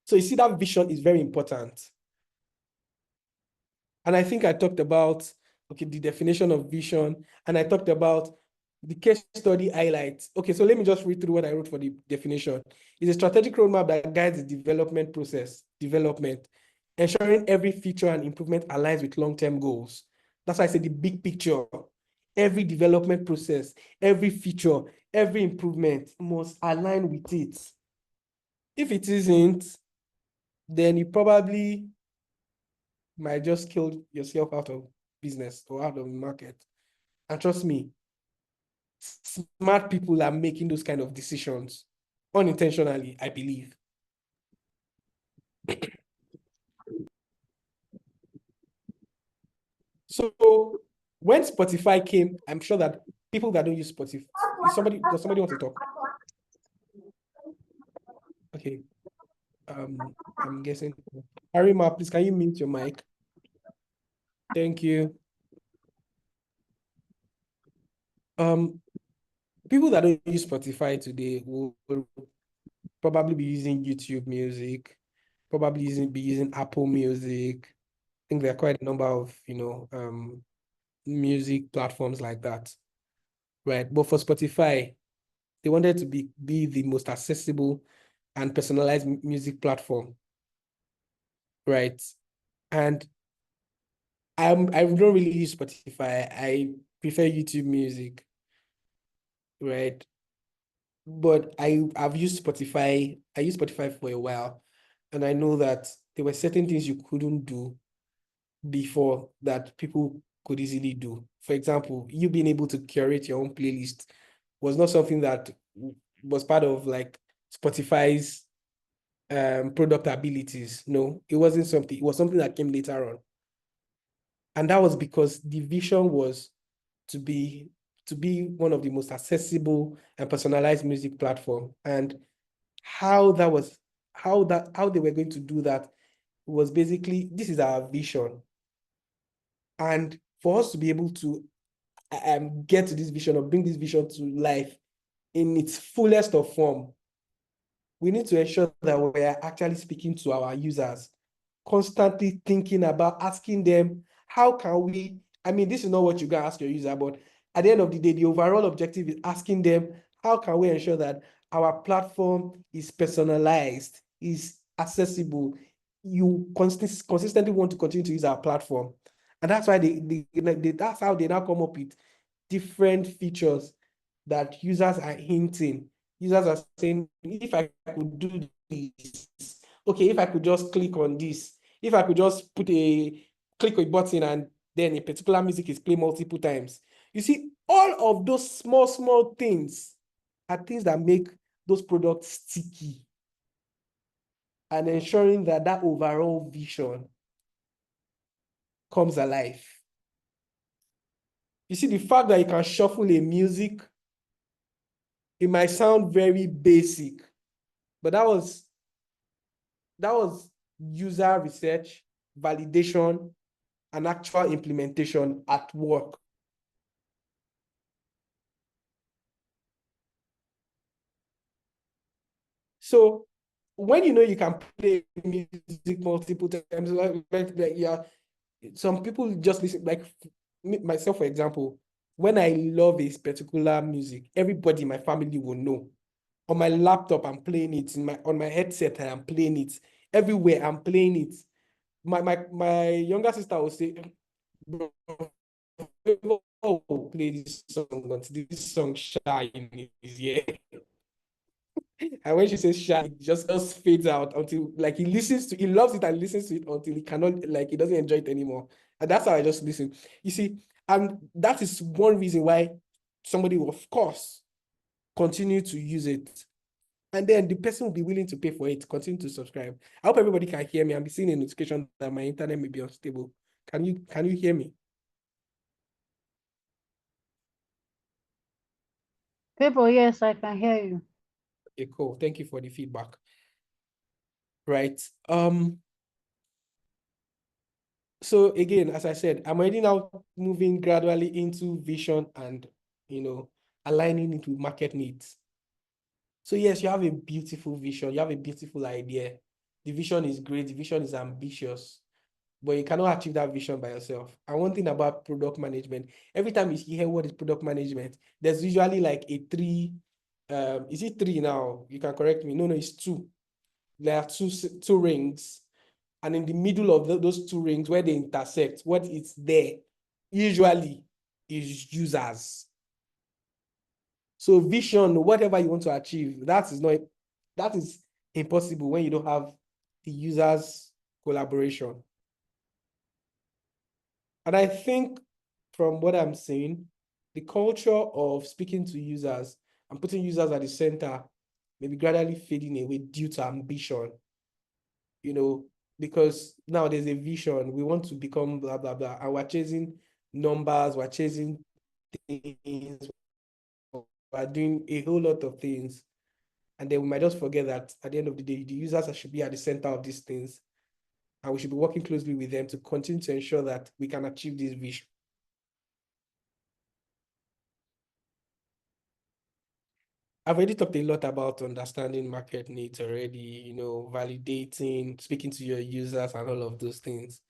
So you see that vision is very important. And I think I talked about, the definition of vision, and I talked about the case study highlights. Okay, so let me just read through what I wrote for the definition. It's a strategic roadmap that guides the development process, ensuring every feature and improvement aligns with long-term goals. That's why I said the big picture. Every development process, every feature, every improvement must align with it. If it isn't, then you probably might just kill yourself out of business or out of the market. And trust me, smart people are making those kind of decisions unintentionally, I believe. when Spotify came, I'm sure that people that don't use Spotify, does somebody want to talk? Okay. I'm guessing. Arima, please, can you mute your mic? Thank you. People that don't use Spotify today will probably be using YouTube Music, probably be using Apple Music. I think there are quite a number of, music platforms like that, right? But for Spotify, they wanted to be the most accessible and personalized music platform, right? And I don't really use Spotify. I prefer YouTube Music, right? But I've used Spotify. I used Spotify for a while, and I know that there were certain things you couldn't do before that people could easily do. For example, you being able to curate your own playlist was not something that was part of like Spotify's product abilities. No, it wasn't something. It was something that came later on, and that was because the vision was to be one of the most accessible and personalized music platform. And how they were going to do that was basically, this is our vision. And for us to be able to get to this vision or bring this vision to life in its fullest of form, we need to ensure that we are actually speaking to our users, constantly thinking about asking them, how can we, I mean, this is not what you can ask your user, but at the end of the day, the overall objective is asking them, how can we ensure that our platform is personalized, is accessible? You consistently want to continue to use our platform. And that's why that's how they now come up with different features that users are hinting. Users are saying, if I could do this, okay, if I could just click on this, if I could just click a button and then a particular music is played multiple times. You see, all of those small things are things that make those products sticky and ensuring that that overall vision comes alive. You see, the fact that you can shuffle a music, it might sound very basic, but that was user research, validation, and actual implementation at work. So when you know you can play music multiple times, yeah, some people just listen, like myself, for example, when I love a particular music, everybody in my family will know. On my laptop, I'm playing it. On my headset, I am playing it. Everywhere, I'm playing it. My younger sister will say, bro, play this song until this song shine is here. And when she says shy, it just fades out until like he loves it and listens to it until he cannot, like he doesn't enjoy it anymore. And that's how I just listen. You see, and that is one reason why somebody will, of course, continue to use it. And then the person will be willing to pay for it, continue to subscribe. I hope everybody can hear me. I'm seeing a notification that my internet may be unstable. Can you hear me? People, yes, I can hear you. Okay, cool. Thank you for the feedback. Right. So again, as I said, I'm already now moving gradually into vision and, aligning it with market needs. So yes, you have a beautiful vision. You have a beautiful idea. The vision is great. The vision is ambitious, but you cannot achieve that vision by yourself. And one thing about product management, every time you hear what is product management, there's usually like a three. Is it three now? You can correct me. No, it's two. There are two rings. And in the middle of those two rings where they intersect, what is there usually is users. So vision, whatever you want to achieve, that is impossible when you don't have the users' collaboration. And I think from what I'm saying, the culture of speaking to users and putting users at the center may be gradually fading away due to ambition. Because now there's a vision, we want to become blah, blah, blah, and we're chasing numbers, we're chasing things, we're doing a whole lot of things. And then we might just forget that at the end of the day, the users should be at the center of these things. And we should be working closely with them to continue to ensure that we can achieve this vision. I've already talked a lot about understanding market needs already, validating, speaking to your users and all of those things.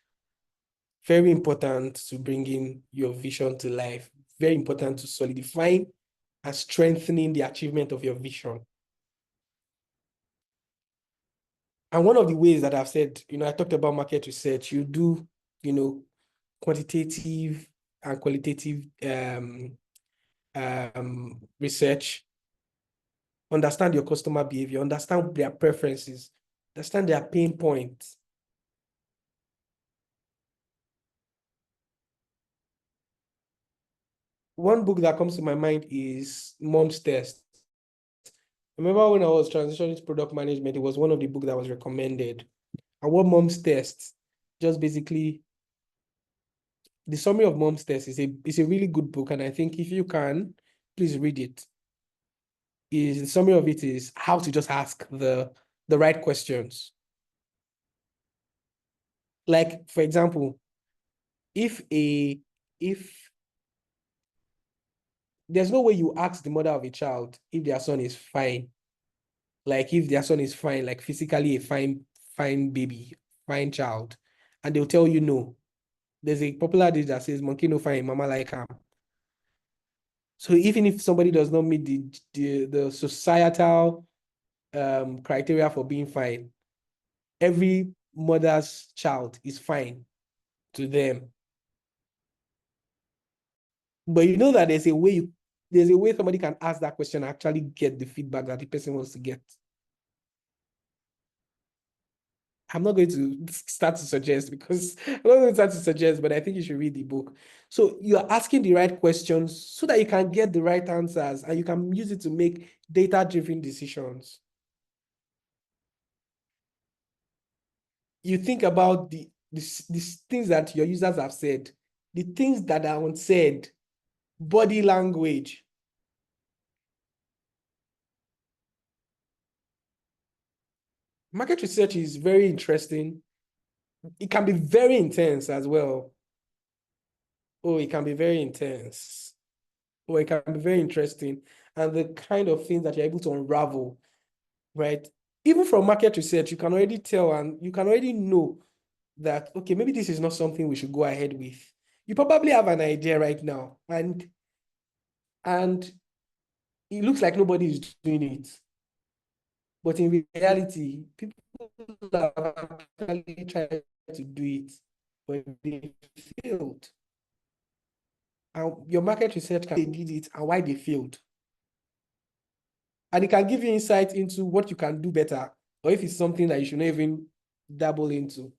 Very important to bringing your vision to life. Very important to solidifying and strengthening the achievement of your vision. And one of the ways that I've said, I talked about market research, you do, quantitative and qualitative research, understand your customer behavior, understand their preferences, understand their pain points. One book that comes to my mind is Mom's Test. I remember when I was transitioning to product management, it was one of the books that was recommended. And what Mom's Test, just basically, the summary of Mom's Test is a really good book. And I think if you can, please read it. The summary of it is how to just ask the right questions. Like, for example, if there's no way you ask the mother of a child if their son is fine. Like if their son is fine, like physically a fine baby, fine child, and they'll tell you no. There's a popular dish that says monkey no fine, mama like him. So even if somebody does not meet the societal criteria for being fine, every mother's child is fine to them. But you know that there's a way somebody can ask that question and actually get the feedback that the person wants to get. I'm not going to start to suggest because I'm not going to start to suggest, but I think you should read the book. So you're asking the right questions so that you can get the right answers and you can use it to make data-driven decisions. You think about the things that your users have said, the things that are unsaid, body language. Market research is very interesting. It can be very intense as well. Oh, it can be very intense. Or it can be very interesting. And the kind of things that you're able to unravel, right? Even from market research, you can already tell and you can already know that, okay, maybe this is not something we should go ahead with. You probably have an idea right now, and it looks like nobody is doing it. But in reality, people have actually tried to do it, but they failed. And your market research can they did it and why they failed. And it can give you insight into what you can do better, or if it's something that you should not even dabble into.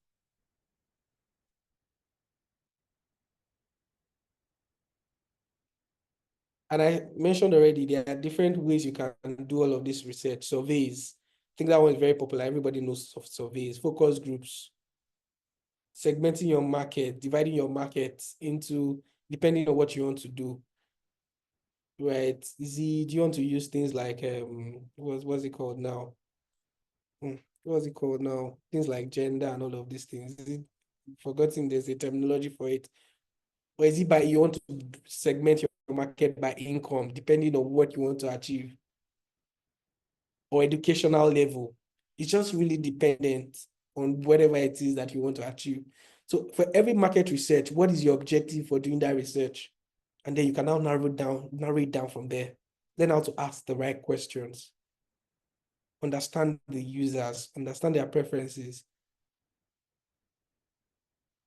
And I mentioned already, there are different ways you can do all of this research. Surveys. I think that one is very popular. Everybody knows of surveys, focus groups, segmenting your market, dividing your market into, depending on what you want to do. Right? Do you want to use things like, what's it called now? What's it called now? Things like gender and all of these things. Forgotten there's a terminology for it. Or is it you want to segment your market by income, depending on what you want to achieve? Or educational level. It's just really dependent on whatever it is that you want to achieve. So for every market research, what is your objective for doing that research? And then you can now narrow it down from there. Learn how to ask the right questions. Understand the users, understand their preferences.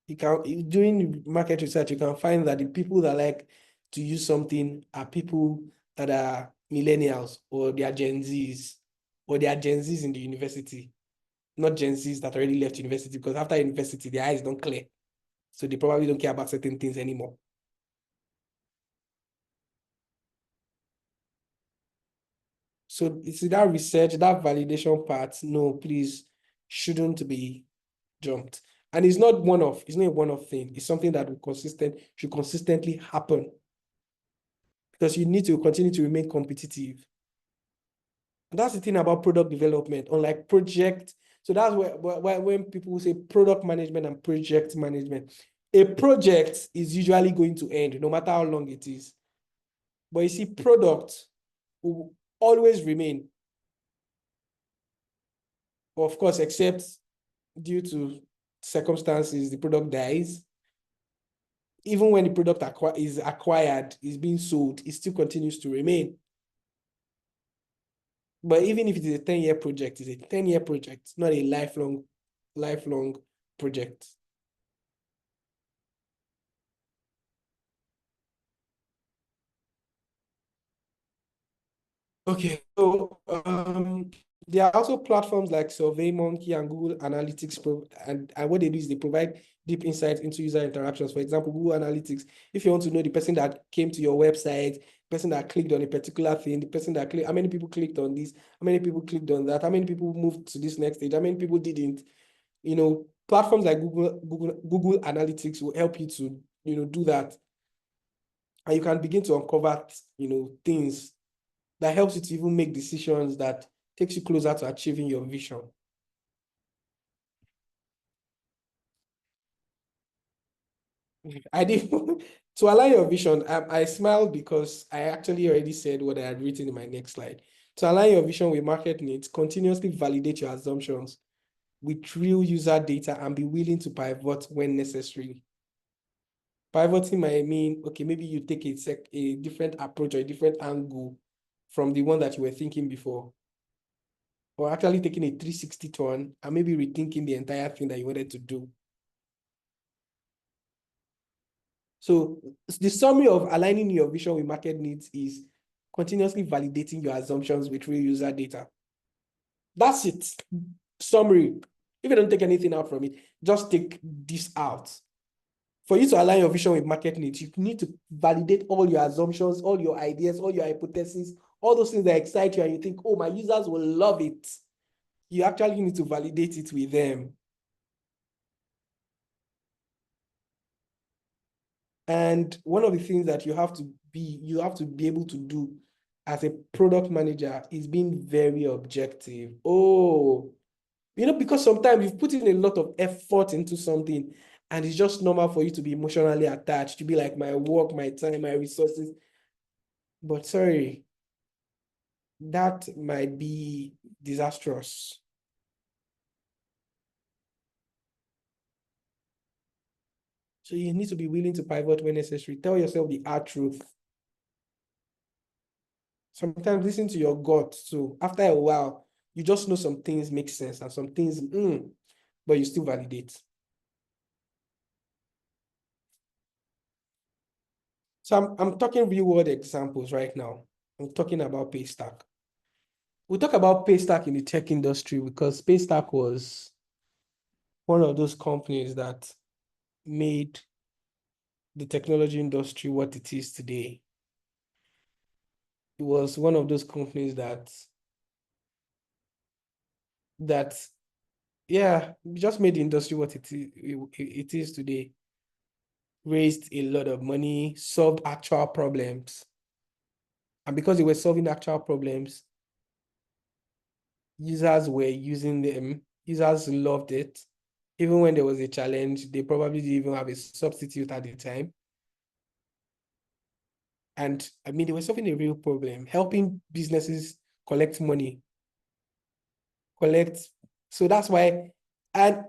Doing market research, you can find that the people that like to use something are people that are millennials or they are Gen Zs or they are Gen Zs in the university, not Gen Zs that already left university, because after university, their eyes don't clear. So they probably don't care about certain things anymore. So it's that research, that validation part, no, please, shouldn't be jumped. And it's not one-off, it's not a one-off thing. It's something that should consistently happen. Because you need to continue to remain competitive. And that's the thing about product development, unlike project. So that's where when people say product management and project management, a project is usually going to end, no matter how long it is. But you see, product will always remain. Of course, except due to circumstances, the product dies. Even when the product is acquired, is being sold, it still continues to remain. But even if it is a 10-year project, it's a 10-year project, not a lifelong project. Okay, so there are also platforms like SurveyMonkey and Google Analytics, and what they do is they provide deep insights into user interactions. For example, Google Analytics, if you want to know the person that came to your website, the person that clicked on a particular thing, the person that clicked, how many people clicked on this, how many people clicked on that, how many people moved to this next stage, how many people didn't, platforms like Google Analytics will help you to, do that. And you can begin to uncover, things that helps you to even make decisions that takes you closer to achieving your vision. I did to align your vision. I smiled because I actually already said what I had written in my next slide. To align your vision with market needs, continuously validate your assumptions with real user data and be willing to pivot when necessary. Pivoting might mean, okay, maybe you take a different approach or a different angle from the one that you were thinking before. Or actually taking a 360 turn and maybe rethinking the entire thing that you wanted to do. So the summary of aligning your vision with market needs is continuously validating your assumptions with real user data. That's it. Summary. If you don't take anything out from it, just take this out. For you to align your vision with market needs, you need to validate all your assumptions, all your ideas, all your hypotheses, all those things that excite you and you think, oh, my users will love it. You actually need to validate it with them. And one of the things that you have to be able to do as a product manager is being very objective. Oh, because sometimes you've put in a lot of effort into something and it's just normal for you to be emotionally attached, to be like my work, my time, my resources. But sorry, that might be disastrous. So you need to be willing to pivot when necessary. Tell yourself the hard truth. Sometimes listen to your gut. So after a while, you just know some things make sense and some things, but you still validate. So I'm talking real world examples right now. I'm talking about Paystack. We'll talk about Paystack in the tech industry because Paystack was one of those companies that made the technology industry what it is today. It was one of those companies that just made the industry what it is today. Raised a lot of money, solved actual problems. And because they were solving actual problems, users were using them. Users loved it. Even when there was a challenge, they probably didn't even have a substitute at the time. And I mean, they were solving a real problem, helping businesses collect money. So that's why, and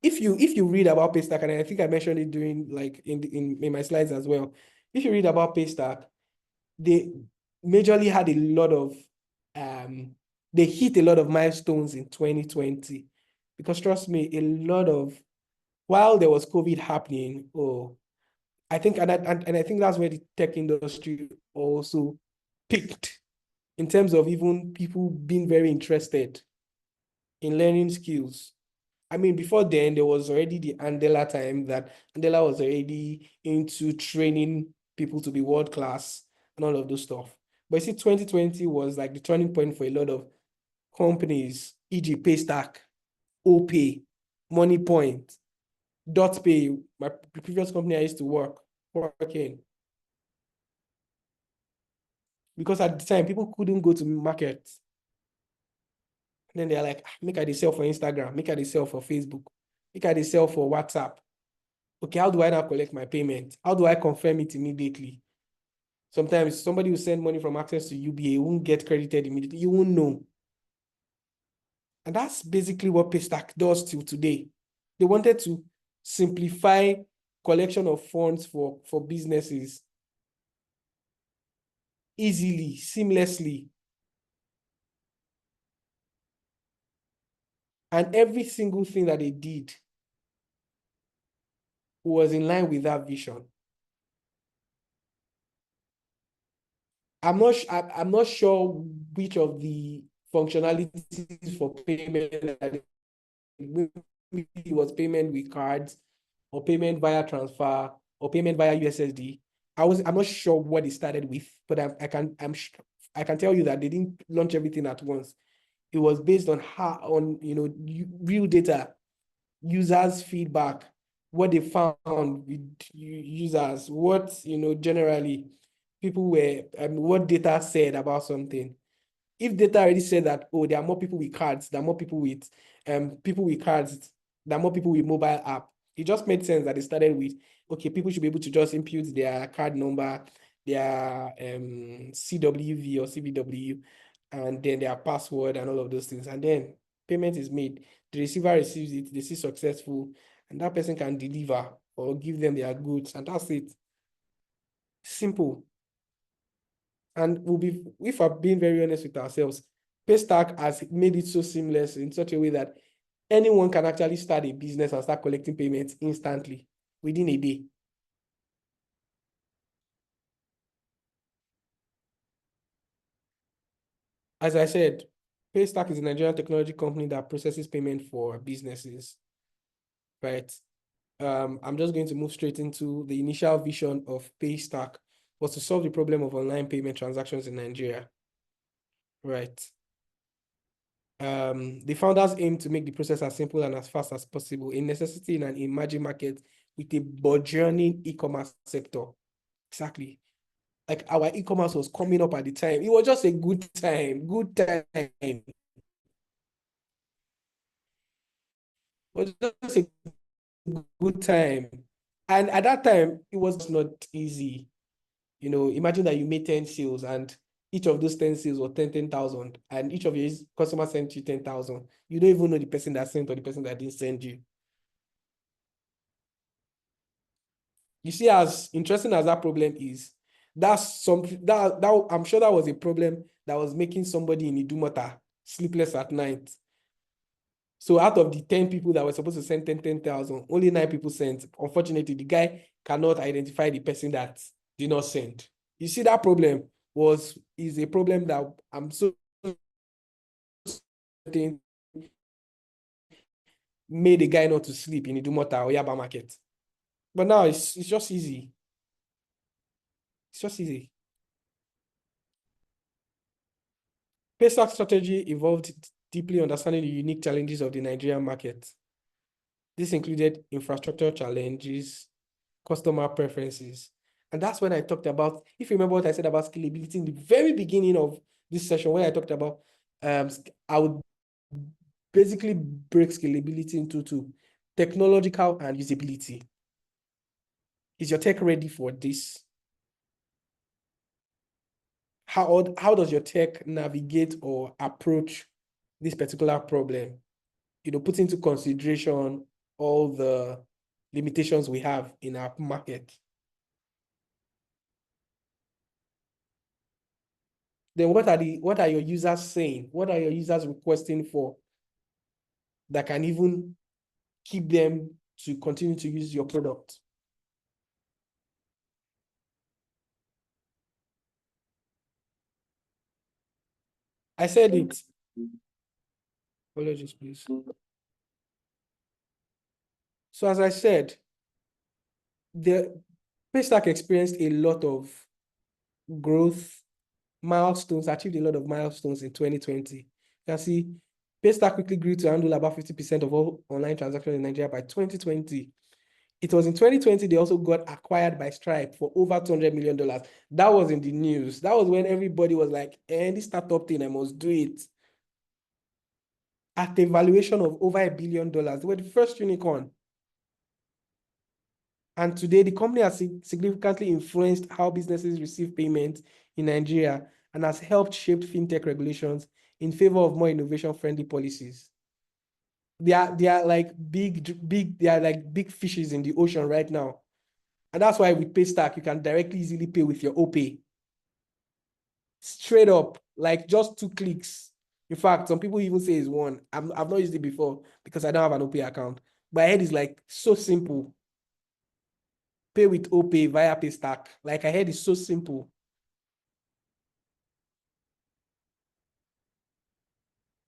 if you read about Paystack, and I think I mentioned it during like in my slides as well. If you read about Paystack, they majorly had a lot of they hit a lot of milestones in 2020 because trust me, while there was COVID happening, I think and I think that's where the tech industry also peaked in terms of even people being very interested in learning skills. I mean, before then, there was already the Andela time that Andela was already into training people to be world class and all of those stuff. But you see, 2020 was like the turning point for a lot of companies, e.g. Paystack, OPay, MoneyPoint. Dot Pay, my previous company I used to work in. Because at the time, people couldn't go to market. And then they're like, make I dey sell for Instagram, make I dey sell for Facebook, make I dey sell for WhatsApp. Okay, how do I now collect my payment? How do I confirm it immediately? Sometimes somebody will send money from Access to UBA, won't get credited immediately. You won't know. And that's basically what Paystack does till today. They wanted to simplify collection of funds for businesses easily, seamlessly. And every single thing that they did was in line with that vision. I'm not sure which of the functionalities for payment that it was payment with cards or payment via transfer or payment via USSD. I'm not sure what they started with, but I can tell you that they didn't launch everything at once. It was based on real data, users' feedback, what they found with users, what generally people were, what data said about something. If data already said that, oh, there are more people with cards, there are more people with cards, there are more people with mobile app, it just made sense that they started with, okay, people should be able to just input their card number, their CWV or CVW, and then their password and all of those things. And then payment is made. The receiver receives it, they see successful, and that person can deliver or give them their goods, and that's it. Simple. And if we're being very honest with ourselves, Paystack has made it so seamless in such a way that anyone can actually start a business and start collecting payments instantly within a day. As I said, Paystack is a Nigerian technology company that processes payment for businesses, right? I'm just going to move straight into the initial vision of Paystack was to solve the problem of online payment transactions in Nigeria, right? The founders aim to make the process as simple and as fast as possible, a necessity in an emerging market with a burgeoning e-commerce sector. Exactly. Like our e-commerce was coming up at the time. It was just a good time. It was just a good time. And at that time, it was not easy. Imagine that you made 10 sales and each of those 10 sales were 10,000 and each of your customers sent you 10,000. You don't even know the person that sent or the person that didn't send you. You see, as interesting as that problem is, that's something that I'm sure that was a problem that was making somebody in Idumota sleepless at night. So out of the 10 people that were supposed to send 10,000, only 9 people sent. Unfortunately, the guy cannot identify the person that did not send. You see, that problem is a problem that I'm so certain made the guy not to sleep in Idumota or Yaba market. But now it's just easy. It's just easy. Paystack's strategy evolved deeply understanding the unique challenges of the Nigerian market. This included infrastructure challenges, customer preferences. And that's when I talked about, if you remember what I said about scalability in the very beginning of this session, where I talked about, I would basically break scalability into two, technological and usability. Is your tech ready for this? How does your tech navigate or approach this particular problem? Put into consideration all the limitations we have in our market. Then what are your users saying? What are your users requesting for that can even keep them to continue to use your product? I said it. Apologies, please. So as I said, the Paystack experienced a lot of growth milestones, achieved a lot of milestones in 2020. You can see Paystack quickly grew to handle about 50% of all online transactions in Nigeria by 2020. It was in 2020, they also got acquired by Stripe for over $200 million. That was in the news. That was when everybody was like, this startup thing, I must do it. At a valuation of over $1 billion. They were the first unicorn. And today, the company has significantly influenced how businesses receive payments in Nigeria and has helped shape fintech regulations in favor of more innovation-friendly policies. They are like they are like big fishes in the ocean right now. And that's why with Paystack, you can directly easily pay with your OPay. Straight up, like just 2 clicks. In fact, some people even say it's one. I've not used it before because I don't have an OPay account. But I heard it's like so simple. Pay with OPay via Paystack. Like I heard it's so simple.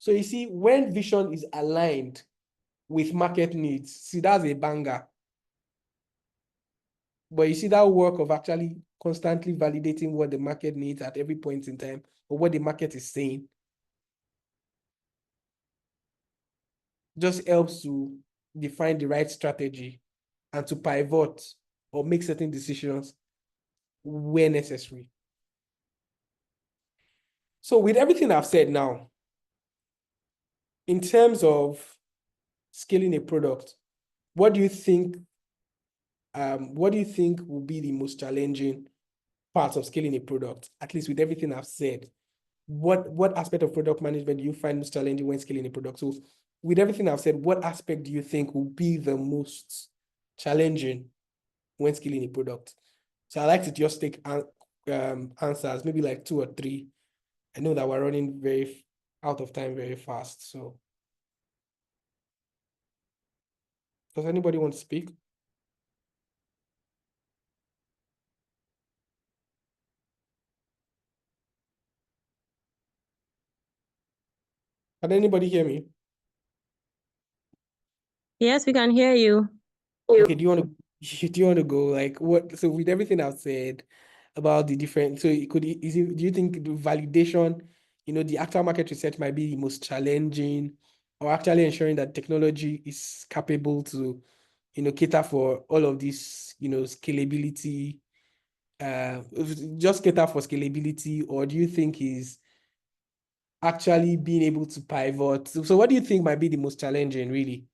So you see, when vision is aligned with market needs, see, that's a banger. But you see that work of actually constantly validating what the market needs at every point in time, or what the market is saying, just helps to define the right strategy and to pivot or make certain decisions where necessary. So with everything I've said now, in terms of scaling a product, what do you think will be the most challenging parts of scaling a product? At least with everything I've said, what aspect of product management do you find most challenging when scaling a product? So with everything I've said, what aspect do you think will be the most challenging when scaling a product? So I like to just take answers, maybe like 2 or 3. I know that we're running very out of time very fast. So does anybody want to speak? Can anybody hear me? Yes, we can hear you. Okay, do you want to go like what? So with everything I've said about the different, so do you think the validation, the actual market research might be the most challenging, or actually ensuring that technology is capable to, cater for all of this, scalability, just cater for scalability, or do you think is actually being able to pivot? So what do you think might be the most challenging, really?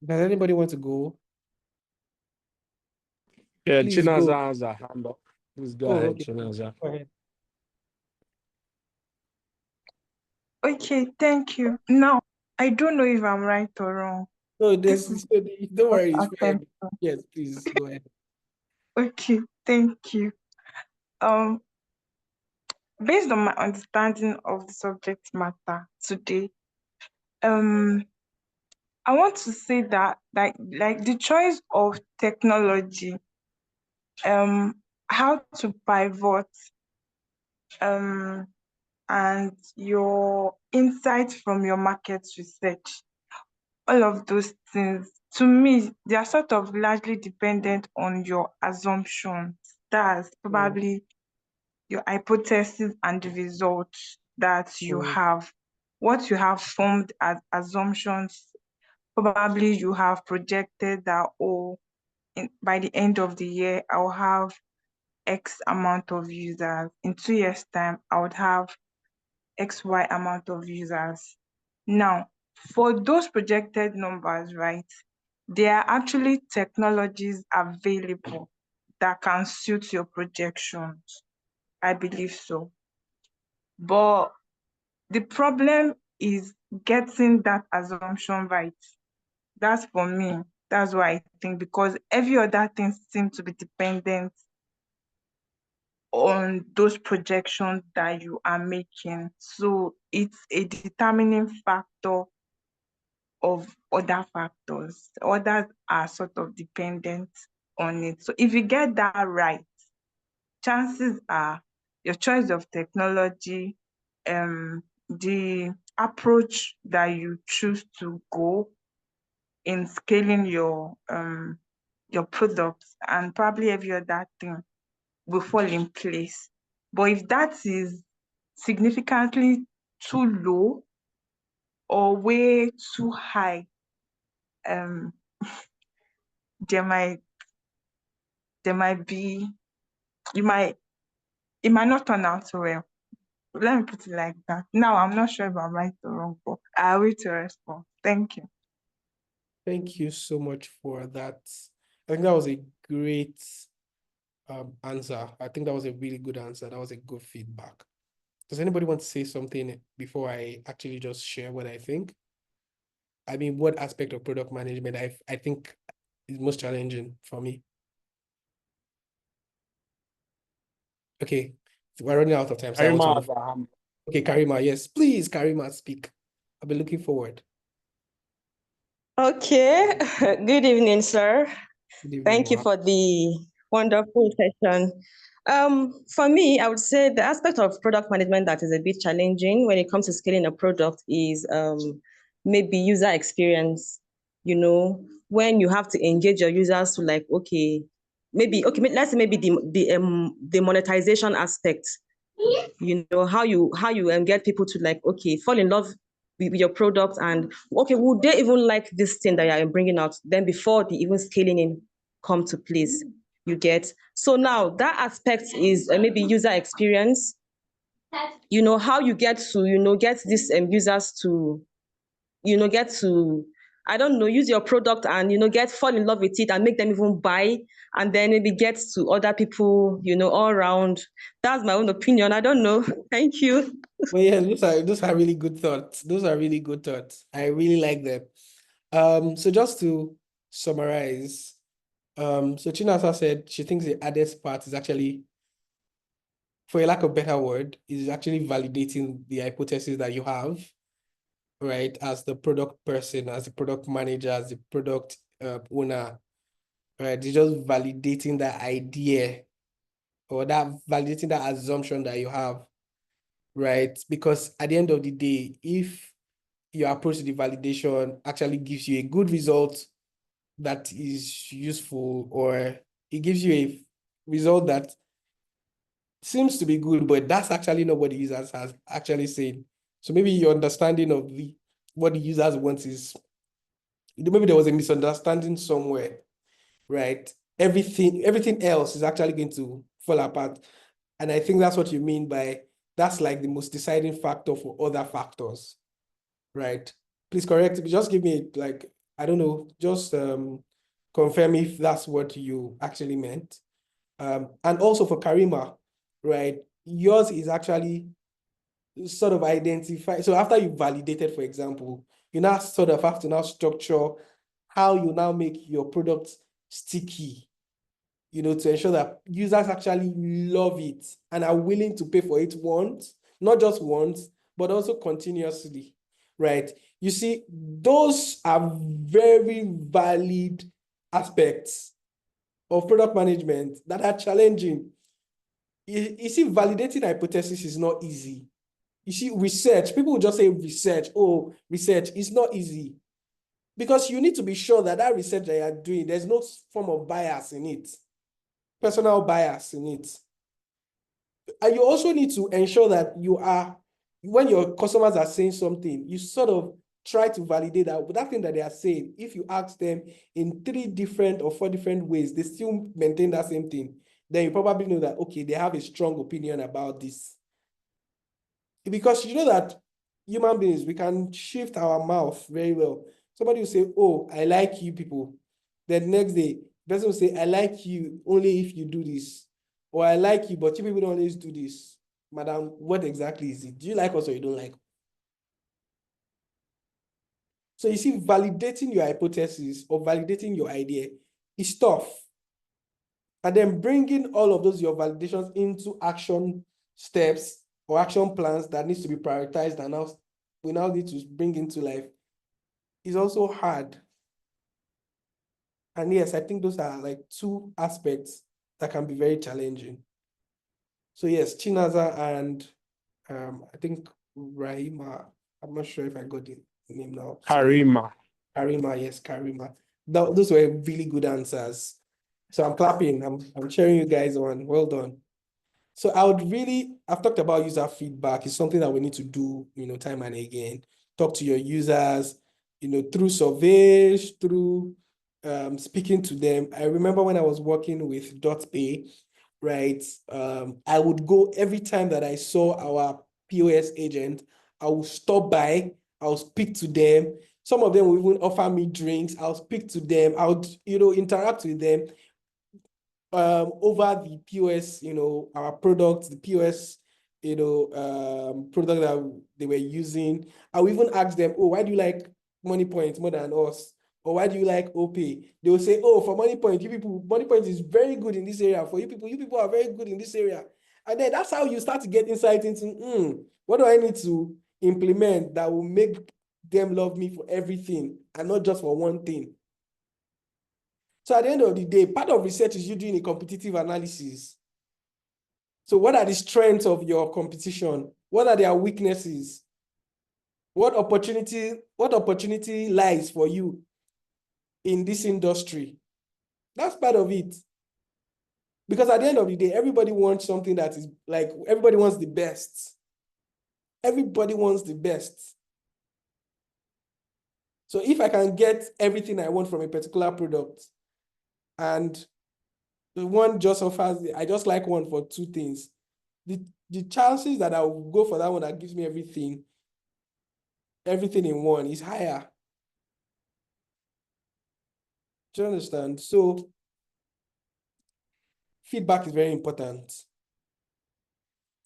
Does anybody want to go? Yeah, Please go. Chinaza has a hand up. Please go Oh, ahead, okay. Chinaza. Go ahead. Okay, thank you. Now, I don't know if I'm right or wrong. No, This is don't what worry, it's attempt. fine. Yes, please go ahead. Okay, thank you. Um, Based on my understanding of the subject matter today, um, I want to say that like the choice of technology, how to pivot, um, and your insights from your market research, all of those things, to me, they are sort of largely dependent on your assumptions. That's probably your hypothesis and the results that you Mm, have. What you have formed as assumptions, probably you have projected that, oh, by the end of the year, I'll have X amount of users. In 2 years' time, I would have XY amount of users. Now, for those projected numbers, right, there are actually technologies available that can suit your projections. I believe so. But the problem is getting that assumption right. That's for me. That's what I think, because every other thing seems to be dependent on those projections that you are making. So it's a determining factor of other factors. Others are sort of dependent on it. So if you get that right, chances are your choice of technology, the approach that you choose to go in scaling your your products, and probably every other thing will fall in place. But if that is significantly too low or way too high, um, there might be you might it might not turn out so well. Let me put it like that. Now I'm not sure if I'm right or wrong, but I'll wait to respond. Thank you. Thank you so much for that. I think that was a great answer. I think that was a really good answer. That was a good feedback. Does anybody want to say something before I actually just share what I think? I mean, what aspect of product management I think is most challenging for me? Okay, we're running out of time, so I want to move. Abraham. Okay, Karima, yes, please, Karima, speak. I'll be looking forward. Okay. Good evening, sir. Good evening, Thank you ma'am. for the wonderful session. For me, I would say the aspect of product management that is a bit challenging when it comes to scaling a product is maybe user experience. You know, when you have to engage your users to like, let's say maybe the monetization aspect. You know, how you get people to like, okay, fall in love with your product, and okay, would they even like this thing that you're bringing out? Then before the even scaling in come to place, you get. So now that aspect is maybe user experience. You know, how you get to get these users to get to, I don't know, use your product and fall in love with it and make them even buy, and then maybe get to other people all around. That's my own opinion. I don't know. Thank you. Well, yeah, those are really good thoughts. Those are really good thoughts. I really like them. So just to summarize, so Chinasa said she thinks the hardest part is actually, for a lack of better word, is actually validating the hypothesis that you have, right? As the product person, as the product manager, as the product owner, right? It's just validating that idea or that validating that assumption that you have, right? Because at the end of the day, if your approach to the validation actually gives you a good result that is useful, or it gives you a result that seems to be good, but that's actually not what the users has actually said. So maybe your understanding of what the users want is, maybe there was a misunderstanding somewhere, right? Everything else is actually going to fall apart. And I think that's what you mean by that's like the most deciding factor for other factors, right? Please correct me. Just give me like, I don't know, just confirm if that's what you actually meant. And also for Karima, right? Yours is actually sort of identify. So after you validated, for example, you now sort of have to now structure how you now make your product sticky, to ensure that users actually love it and are willing to pay for it once, not just once, but also continuously, right? You see, those are very valid aspects of product management that are challenging. You see, validating hypothesis is not easy. You see, research, people will just say research. Oh, research is not easy. Because you need to be sure that that research that you're doing, there's no form of bias in it, personal bias in it. And you also need to ensure that when your customers are saying something, you sort of try to validate that thing that they are saying. If you ask them in 3 different or 4 different ways, they still maintain that same thing, then you probably know that, okay, they have a strong opinion about this. Because you know that human beings, we can shift our mouth very well. Somebody will say, oh, I like you people. Then next day, the person will say, I like you only if you do this. Or I like you, but you people don't always do this. Madam, what exactly is it? Do you like us or you don't like us? So you see, validating your hypothesis or validating your idea is tough. And then bringing all of those, your validations, into action steps or action plans that needs to be prioritized and now we now need to bring into life is also hard. And yes, I think those are like 2 aspects that can be very challenging. So yes, Chinaza and I think Rahima, I'm not sure if I got the name now. Karima. Karima, yes, Karima. those were really good answers. So I'm clapping. I'm cheering you guys on. Well done. So I've talked about user feedback. It's something that we need to do, time and again. Talk to your users, through surveys, through speaking to them. I remember when I was working with DotPay, right? I would go every time that I saw our POS agent, I would stop by, I'll speak to them. Some of them will even offer me drinks. I'll speak to them. I would, interact with them over the POS, our products, the POS, product that they were using. I will even ask them, oh, why do you like Money Point more than us? Or why do you like OPay? They will say, oh, for Money Point, you people, Money Point is very good in this area. For you people are very good in this area. And then that's how you start to get insight into, what do I need to implement that will make them love me for everything and not just for one thing? So at the end of the day, part of research is you doing a competitive analysis. So what are the strengths of your competition? What are their weaknesses? What opportunity lies for you in this industry? That's part of it. Because at the end of the day, everybody wants something that is like, everybody wants the best. Everybody wants the best. So if I can get everything I want from a particular product and the one just offers, I just like one for two things, the chances that I will go for that one that gives me everything in one is higher. Do you understand? So feedback is very important.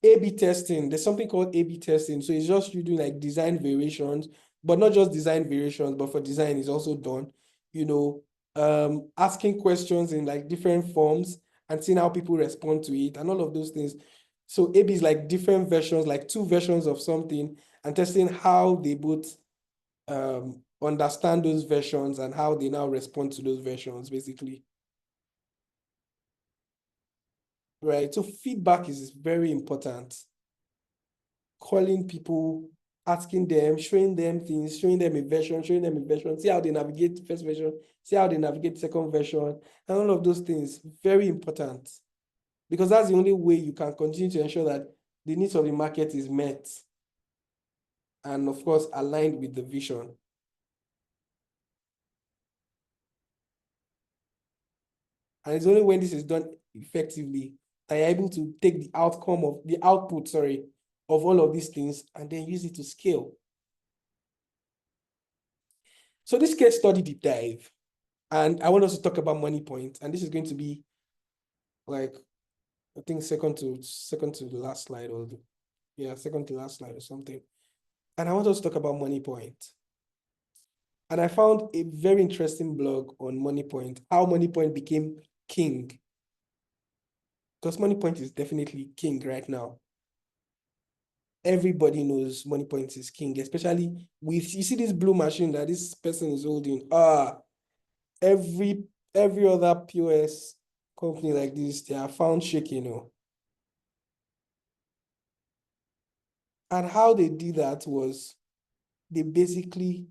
A/B testing, there's something called A/B testing. So it's just you doing like design variations, but not just design variations, but for design is also done, asking questions in like different forms and seeing how people respond to it and all of those things. So A/B is like different versions, like two versions of something, and testing how they both understand those versions and how they now respond to those versions, basically. Right? So feedback is very important. Calling people, asking them, showing them things, showing them a version, see how they navigate the first version, see how they navigate the second version, and all of those things, very important. Because that's the only way you can continue to ensure that the needs of the market is met. And of course, aligned with the vision. And it's only when this is done effectively that you're able to take the output of all of these things and then use it to scale. So this case study deep dive, and I want us to talk about Money Point, and this is going to be like, I think second to the last slide, or second to last slide or something. And I want us to talk about Money Point. And I found a very interesting blog on Money Point, how Money Point became king. Because Money Point is definitely king right now. Everybody knows Money Point is king, especially with, you see this blue machine that this person is holding. Every other POS company like this, they are found shaking, And how they did that was they basically,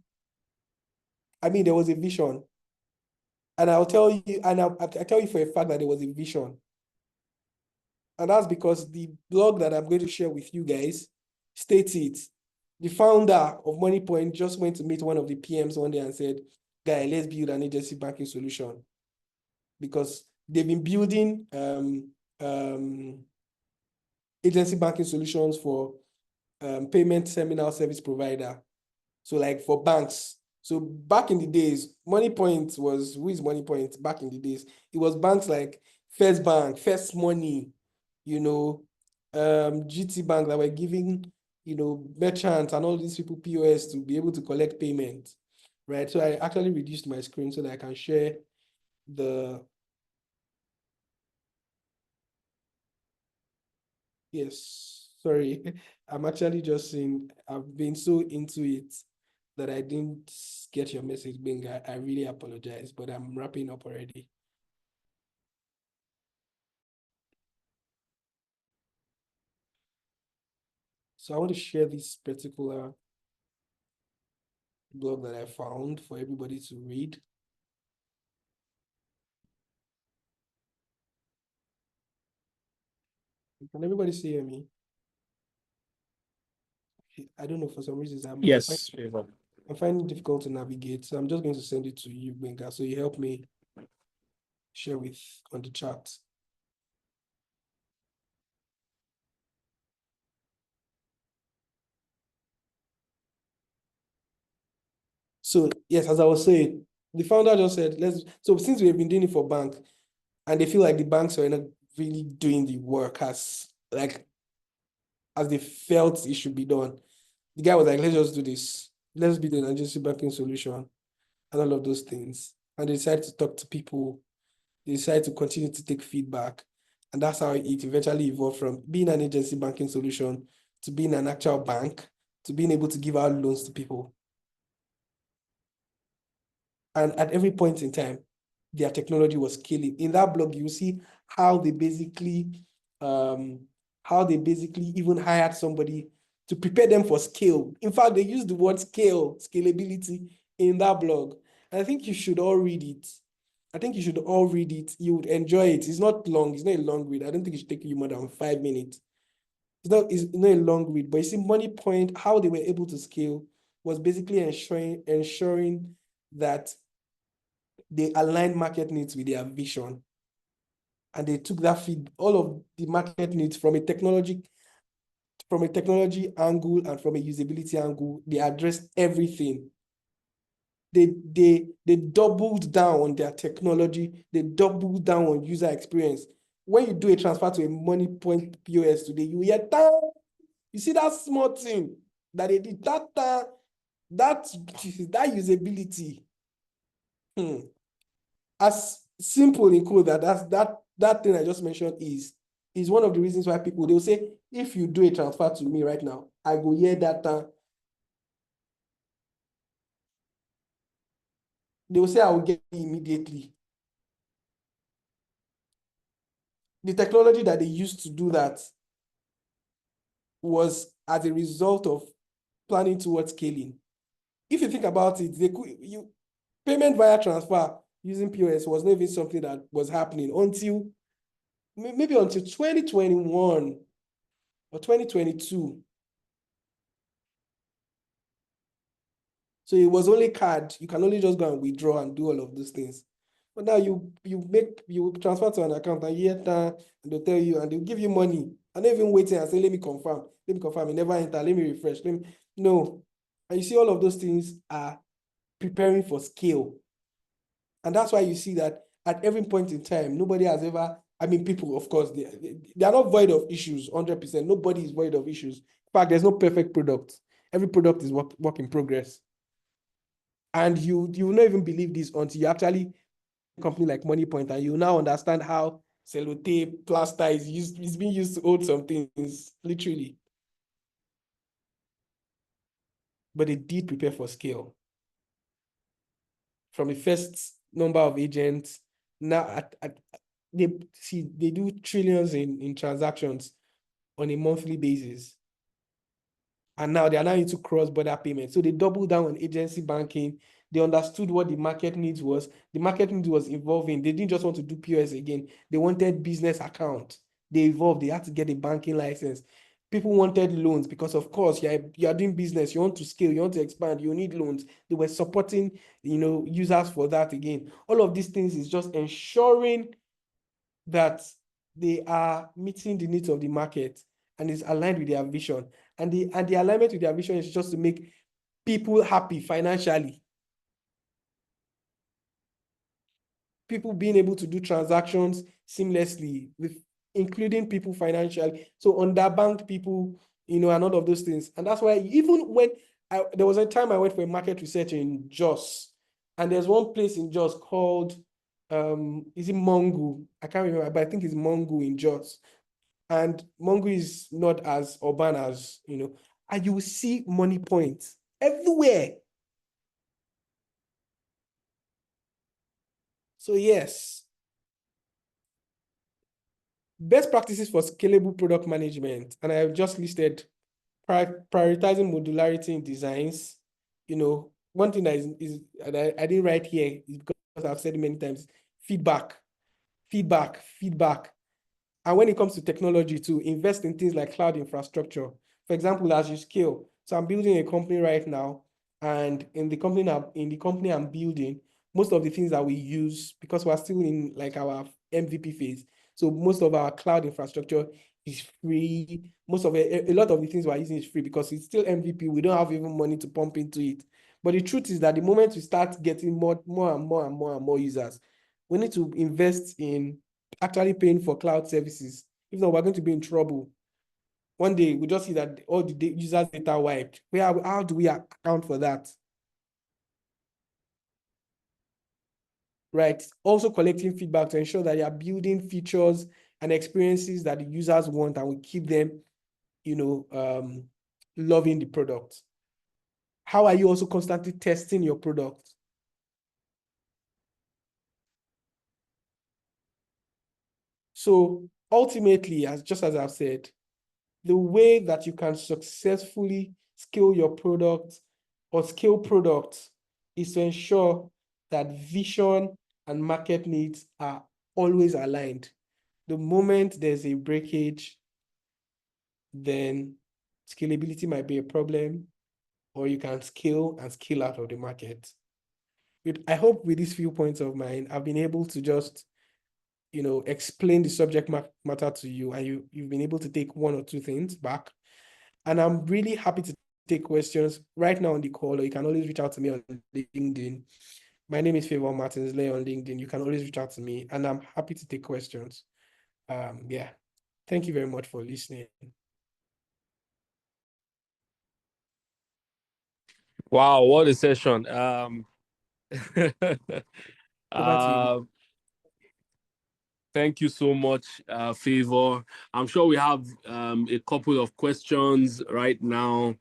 there was a vision. And I'll tell you, and I tell you for a fact that there was a vision. And that's because the blog that I'm going to share with you guys states it. The founder of MoneyPoint just went to meet one of the PMs one day and said, guy, let's build an agency banking solution. Because they've been building agency banking solutions for payment terminal service provider. So like for banks. So back in the days, MoneyPoint was, who is MoneyPoint back in the days? It was banks like First Bank, First Money, GT Bank that were giving, merchants and all these people POS to be able to collect payment, right? So I actually reduced my screen so that I can share yes, sorry. I'm actually just saying, I've been so into it that I didn't get your message, Benga. I really apologize, but I'm wrapping up already. So I want to share this particular blog that I found for everybody to read. Can everybody see me? I don't know, for some reasons Yes. I'm finding it difficult to navigate. So I'm just going to send it to you, Benga. So you help me share with on the chat. So yes, as I was saying, the founder just said, so since we have been doing it for bank, and they feel like the banks are not really doing the work as they felt it should be done. The guy was like, let's just do this. Let's be the emergency banking solution and all of those things. And they decided to talk to people. They decided to continue to take feedback. And that's how it eventually evolved from being an agency banking solution to being an actual bank to being able to give out loans to people. And at every point in time, their technology was scaling. In that blog, you see how they basically even hired somebody to prepare them for scale. In fact, they used the word scalability in that blog. And I think you should all read it. You would enjoy it. It's not long. It's not a long read. I don't think it should take you more than 5 minutes. It's not a long read, but you see, Money Point, how they were able to scale was basically ensuring that they aligned market needs with their vision. And they took that all of the market needs from a technology angle and from a usability angle. They addressed everything. They doubled down on their technology. They doubled down on user experience. When you do a transfer to a Money Point POS today, you hear that. You see that small thing that they did, that usability. As simple in code that thing I just mentioned is one of the reasons why people, they'll say, if you do a transfer to me right now, I go hear data. They will say I will get it immediately. The technology that they used to do that was as a result of planning towards scaling. If you think about it, payment via transfer using POS was not even something that was happening until maybe until 2021 or 2022. So it was only card. You can only just go and withdraw and do all of those things. But now you transfer to an account and and they'll tell you and they'll give you money. And not even waiting and say, let me confirm. Let me confirm. It never enter. Let me refresh. No. And you see all of those things are preparing for scale. And that's why you see that at every point in time, nobody has ever, people, of course, they are not void of issues, 100%. Nobody is void of issues. In fact, there's no perfect product. Every product is work in progress. And you will not even believe this until you actually a company like Money Point, and you now understand how sellotape, plaster is being used to hold some things, literally. But they did prepare for scale. From the first number of agents, now they do trillions in transactions on a monthly basis. And now they are now into cross-border payments. So they doubled down on agency banking. They understood what the market needs was. The market needs was evolving. They didn't just want to do POS again. They wanted business account. They evolved. They had to get a banking license. People wanted loans because, of course, you are doing business. You want to scale. You want to expand. You need loans. They were supporting, users for that again. All of these things is just ensuring that they are meeting the needs of the market and is aligned with their vision. And the alignment with their vision is just to make people happy financially. People being able to do transactions seamlessly, including people financially. So underbanked people, and all of those things. And that's why even when there was a time I went for a market research in Jos, and there's one place in Jos called, is it Mongu? I can't remember, but I think it's Mongu in Jos. And Mongo is not as urban as, and you will see Money Points everywhere. So yes, best practices for scalable product management. And I have just listed prioritizing modularity in designs. One thing that is I didn't write here is because I've said it many times, feedback. And when it comes to technology, to invest in things like cloud infrastructure. For example, as you scale. So I'm building a company right now, and in the company I'm building, most of the things that we use, because we're still in like our MVP phase, so most of our cloud infrastructure is free. Most of it, a lot of the things we're using is free because it's still MVP. We don't have even money to pump into it. But the truth is that the moment we start getting more and more users, we need to invest in actually paying for cloud services. If not, we're going to be in trouble. One day we just see that all the users' data wiped. How do we account for that? Right. Also collecting feedback to ensure that you are building features and experiences that the users want, and we keep them, loving the product. How are you also constantly testing your product? So ultimately, just as I've said, the way that you can successfully scale your product or scale products is to ensure that vision and market needs are always aligned. The moment there's a breakage, then scalability might be a problem, or you can scale and scale out of the market. I hope with these few points of mine, I've been able to just, explain the subject matter to you, and you've been able to take one or two things back. And I'm really happy to take questions right now on the call, or you can always reach out to me on LinkedIn. My name is Favour Martins-Leye on LinkedIn. You can always reach out to me, and I'm happy to take questions. Yeah. Thank you very much for listening. Wow, what a session. Over to you. Thank you so much, Favour. I'm sure we have a couple of questions right now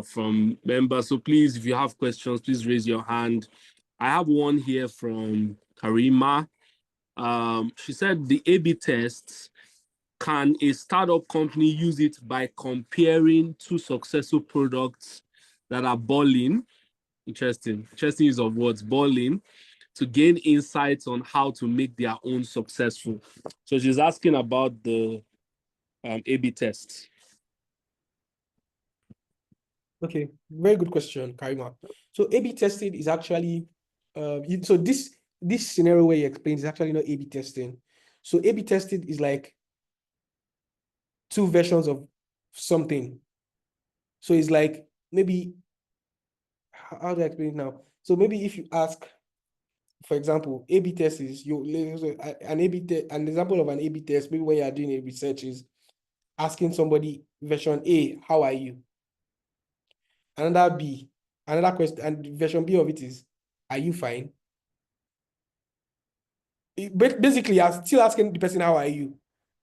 from members. So please, if you have questions, please raise your hand. I have one here from Karima. She said the A/B tests, can a startup company use it by comparing two successful products that are balling? Interesting use of words, balling, to gain insights on how to make their own successful. So she's asking about the A/B tests. Okay, very good question, Karima. So A/B testing is actually, so this scenario where you explained is actually not A/B testing. So A/B testing is like two versions of something. So it's like, maybe, how do I explain it now? So maybe if you ask, for example, A/B test is an example of an A/B test, maybe when you are doing a research, is asking somebody version A, how are you? Another question, and version B of it is, are you fine? Basically, you're still asking the person, how are you?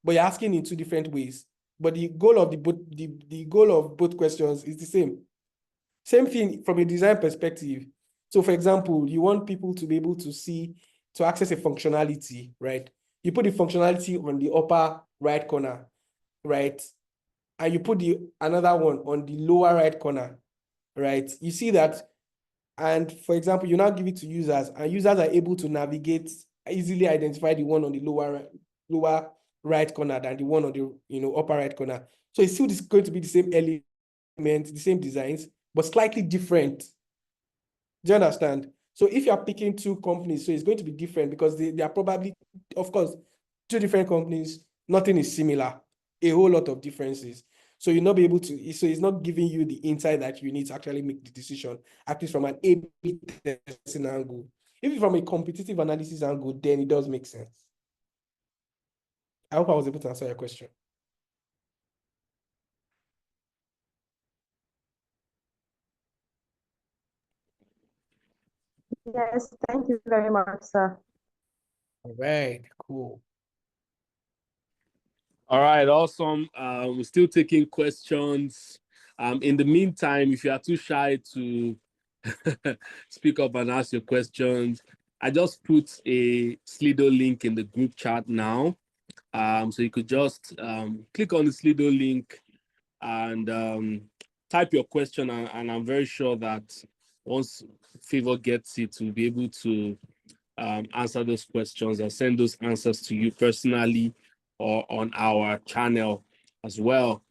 But you're asking in two different ways. But the goal of the goal of both questions is the same. Same thing from a design perspective. So for example, you want people to be able to access a functionality, right? You put the functionality on the upper right corner, right? And you put another one on the lower right corner, right? You see that, and for example, you now give it to users, and users are able to navigate, easily identify the one on the lower right corner than the one on the upper right corner. So it's still going to be the same element, the same designs, but slightly different. Do you understand? So if you're picking two companies, so it's going to be different because they are probably, of course, two different companies, nothing is similar, a whole lot of differences. So you'll not be able to, so it's not giving you the insight that you need to actually make the decision, at least from an A/B testing angle. If it's from a competitive analysis angle, then it does make sense. I hope I was able to answer your question. Yes, thank you very much, sir. All right, cool. All right, awesome. We're still taking questions. In the meantime, if you are too shy to speak up and ask your questions, I just put a Slido link in the group chat now. So you could just click on the Slido link and type your question, and I'm very sure that once Favour gets it, we'll be able to answer those questions and send those answers to you personally or on our channel as well.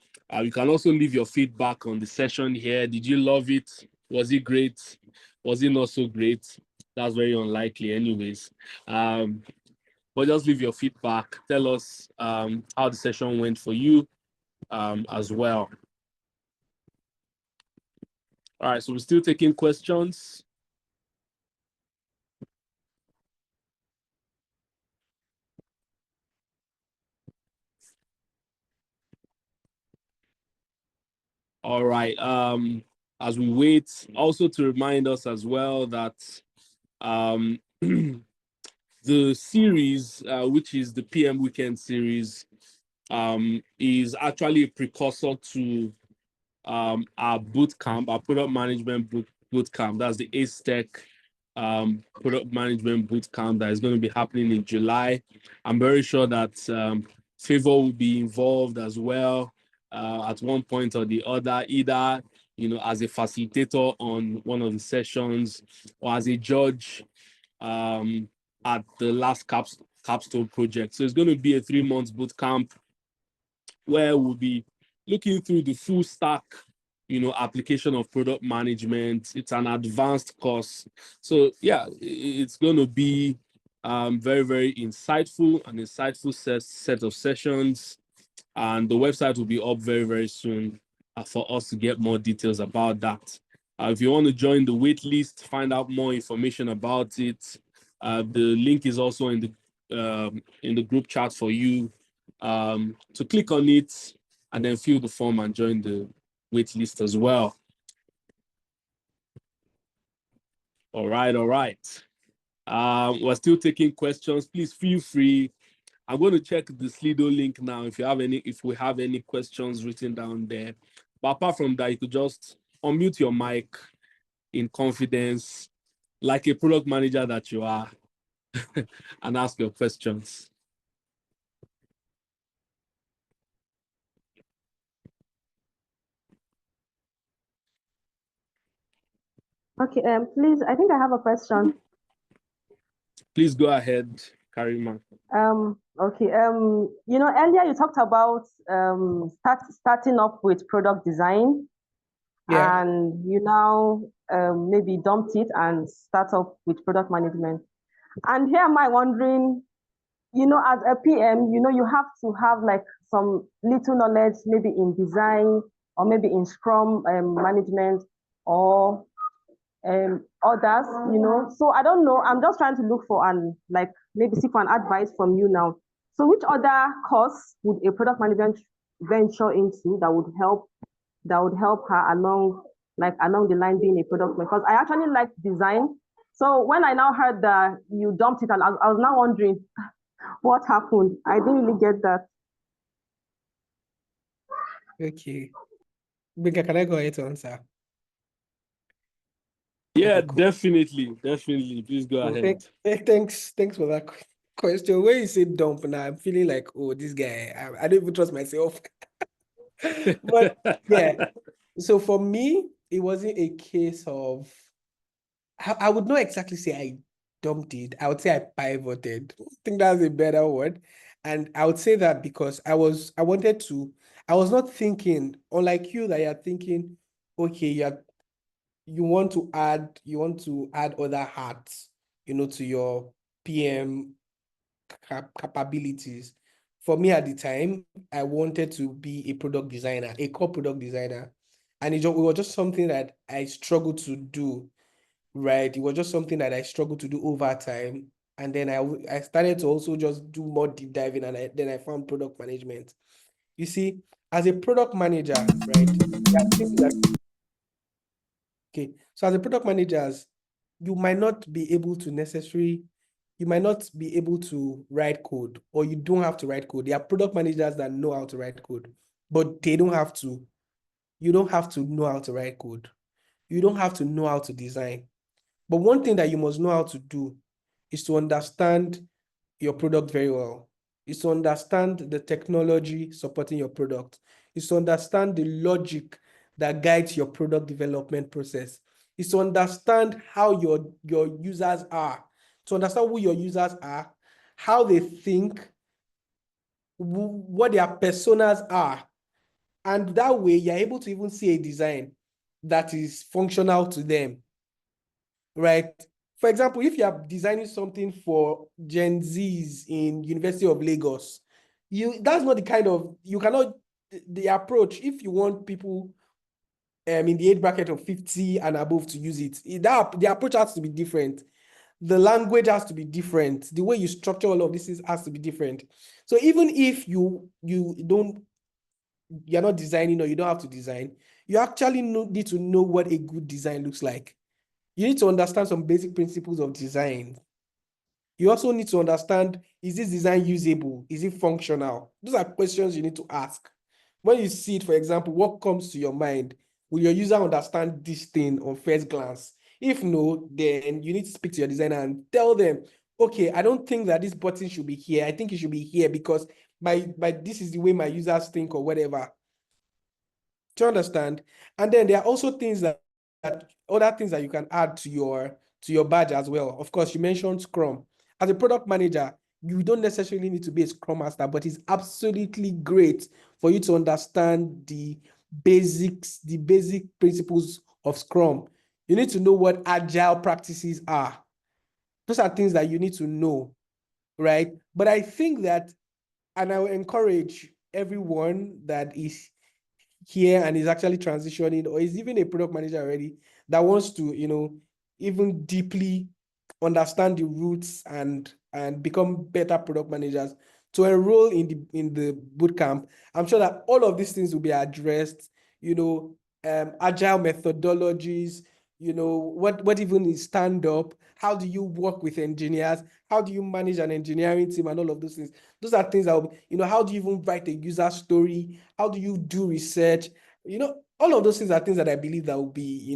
You can also leave your feedback on the session here. Did you love it? Was it great? Was it not so great? That's very unlikely anyways. But just leave your feedback. Tell us how the session went for you as well. All right, so we're still taking questions. All right. As we wait, also to remind us as well that the series, which is the PM Weekend Series, is actually a precursor to our boot camp, our product management boot camp. That's the AceTech product management boot camp that is going to be happening in July. I'm very sure that Favour will be involved as well at one point or the other, either as a facilitator on one of the sessions or as a judge at the last capstone project. So it's going to be a 3-month boot camp where we'll be looking through the full stack, application of product management. It's an advanced course. So yeah, it's going to be very, very insightful, an insightful set of sessions. And the website will be up very, very soon for us to get more details about that. If you want to join the wait list, find out more information about it, the link is also in the group chat for you to click on it and then fill the form and join the wait list as well. All right. We're still taking questions. Please feel free. I'm going to check the Slido link now if we have any questions written down there. But apart from that, you could just unmute your mic in confidence, like a product manager that you are, and ask your questions. Okay, please, I think I have a question. Please go ahead, Karima. Okay, earlier you talked about starting up with product design, Yeah. and you now maybe dumped it and start up with product management. And here am I wondering, as a PM, you have to have like some little knowledge, maybe in design or maybe in Scrum management or others, So I don't know. I'm just trying to look for maybe seek for an advice from you now. So which other course would a product management venture into that would help her along the line being a product manager? Because I actually like design. So when I now heard that you dumped it, I was now wondering what happened. I didn't really get that. Okay. Binka, can I go ahead to answer? Yeah, Okay, cool. Definitely. Please go ahead. Thanks for that question. When you say dump now, I'm feeling like, oh, this guy, I don't even trust myself. But yeah, so for me, it wasn't a case of, I would not exactly say I dumped it. I would say I pivoted. I think that's a better word. And I would say that because I was not thinking, unlike you, that you're thinking, okay, you want to add other hats, to your PM capabilities. For me at the time, I wanted to be a product designer, a core product designer. And it was just something that I struggled to do, right? It was just something that I struggled to do over time. And then I started to also just do more deep diving, and then I found product management. You see, as a product manager, right? There are things that Okay, so as a product managers, you might not be able to write code, or you don't have to write code. There are product managers that know how to write code, but they don't have to. You don't have to know how to write code. You don't have to know how to design. But one thing that you must know how to do is to understand your product very well. Is to understand the technology supporting your product. Is to understand the logic that guides your product development process. Is to understand how your users are. To understand who your users are, how they think, what their personas are. And that way, you're able to even see a design that is functional to them, right? For example, if you are designing something for Gen Zs in University of Lagos, that's not the kind of, you cannot, the approach, if you want people in the age bracket of 50 and above to use it, the approach has to be different. The language has to be different. The way you structure all of this has to be different. So even if you're not designing, or you don't have to design, you actually need to know what a good design looks like. You need to understand some basic principles of design. You also need to understand, is this design usable? Is it functional? Those are questions you need to ask. When you see it, for example, what comes to your mind? Will your user understand this thing on first glance? If no, then you need to speak to your designer and tell them, okay, I don't think that this button should be here. I think it should be here because this is the way my users think, or whatever. Do you understand? And then there are also things that other things that you can add to your badge as well. Of course, you mentioned Scrum. As a product manager, you don't necessarily need to be a Scrum Master, but it's absolutely great for you to understand the basics, the basic principles of Scrum. You need to know what agile practices are. Those are things that you need to know, right? But I think that, and I will encourage everyone that is here and is actually transitioning, or is even a product manager already, that wants to, even deeply understand the roots and become better product managers, to enroll in the bootcamp. I'm sure that all of these things will be addressed, agile methodologies, what even is stand-up, how do you work with engineers, how do you manage an engineering team, and all of those things. Those are things that will be, how do you even write a user story? How do you do research? All of those things are things that I believe that will be,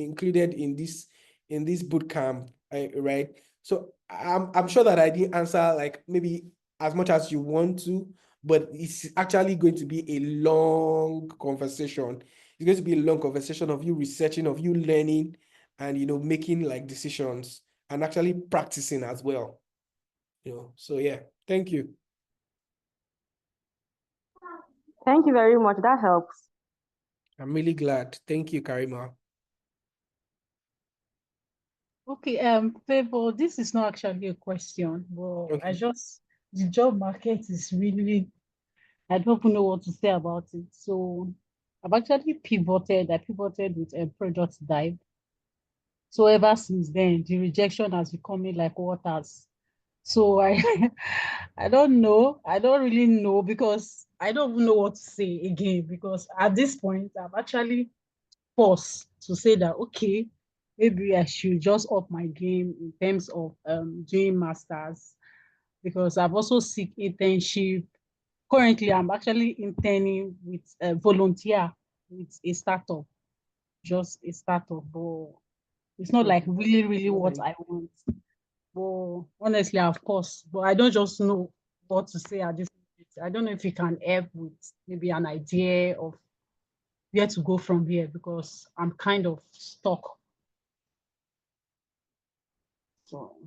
included in this boot camp, right? So I'm sure that I didn't answer like maybe as much as you want to, but it's actually going to be a long conversation. It's going to be a long conversation of you researching, of you learning, and making like decisions and actually practicing as well. So yeah, thank you. Thank you very much. That helps. I'm really glad. Thank you, Karima. Okay, Favour, this is not actually a question, but Okay. the job market is really, I don't even know what to say about it. So I've actually pivoted. I pivoted with a product dive. So ever since then, the rejection has become like waters. So I I don't know. I don't really know, because I don't even know what to say again, because at this point I'm actually forced to say that okay, maybe I should just up my game in terms of doing masters, because I've also seek internship. Currently, I'm actually interning with a volunteer with a startup, just a startup, but it's not like really, really what I want. But honestly, of course, but I don't just know what to say at this point. I don't know if you can help with maybe an idea of where to go from here, because I'm kind of stuck. So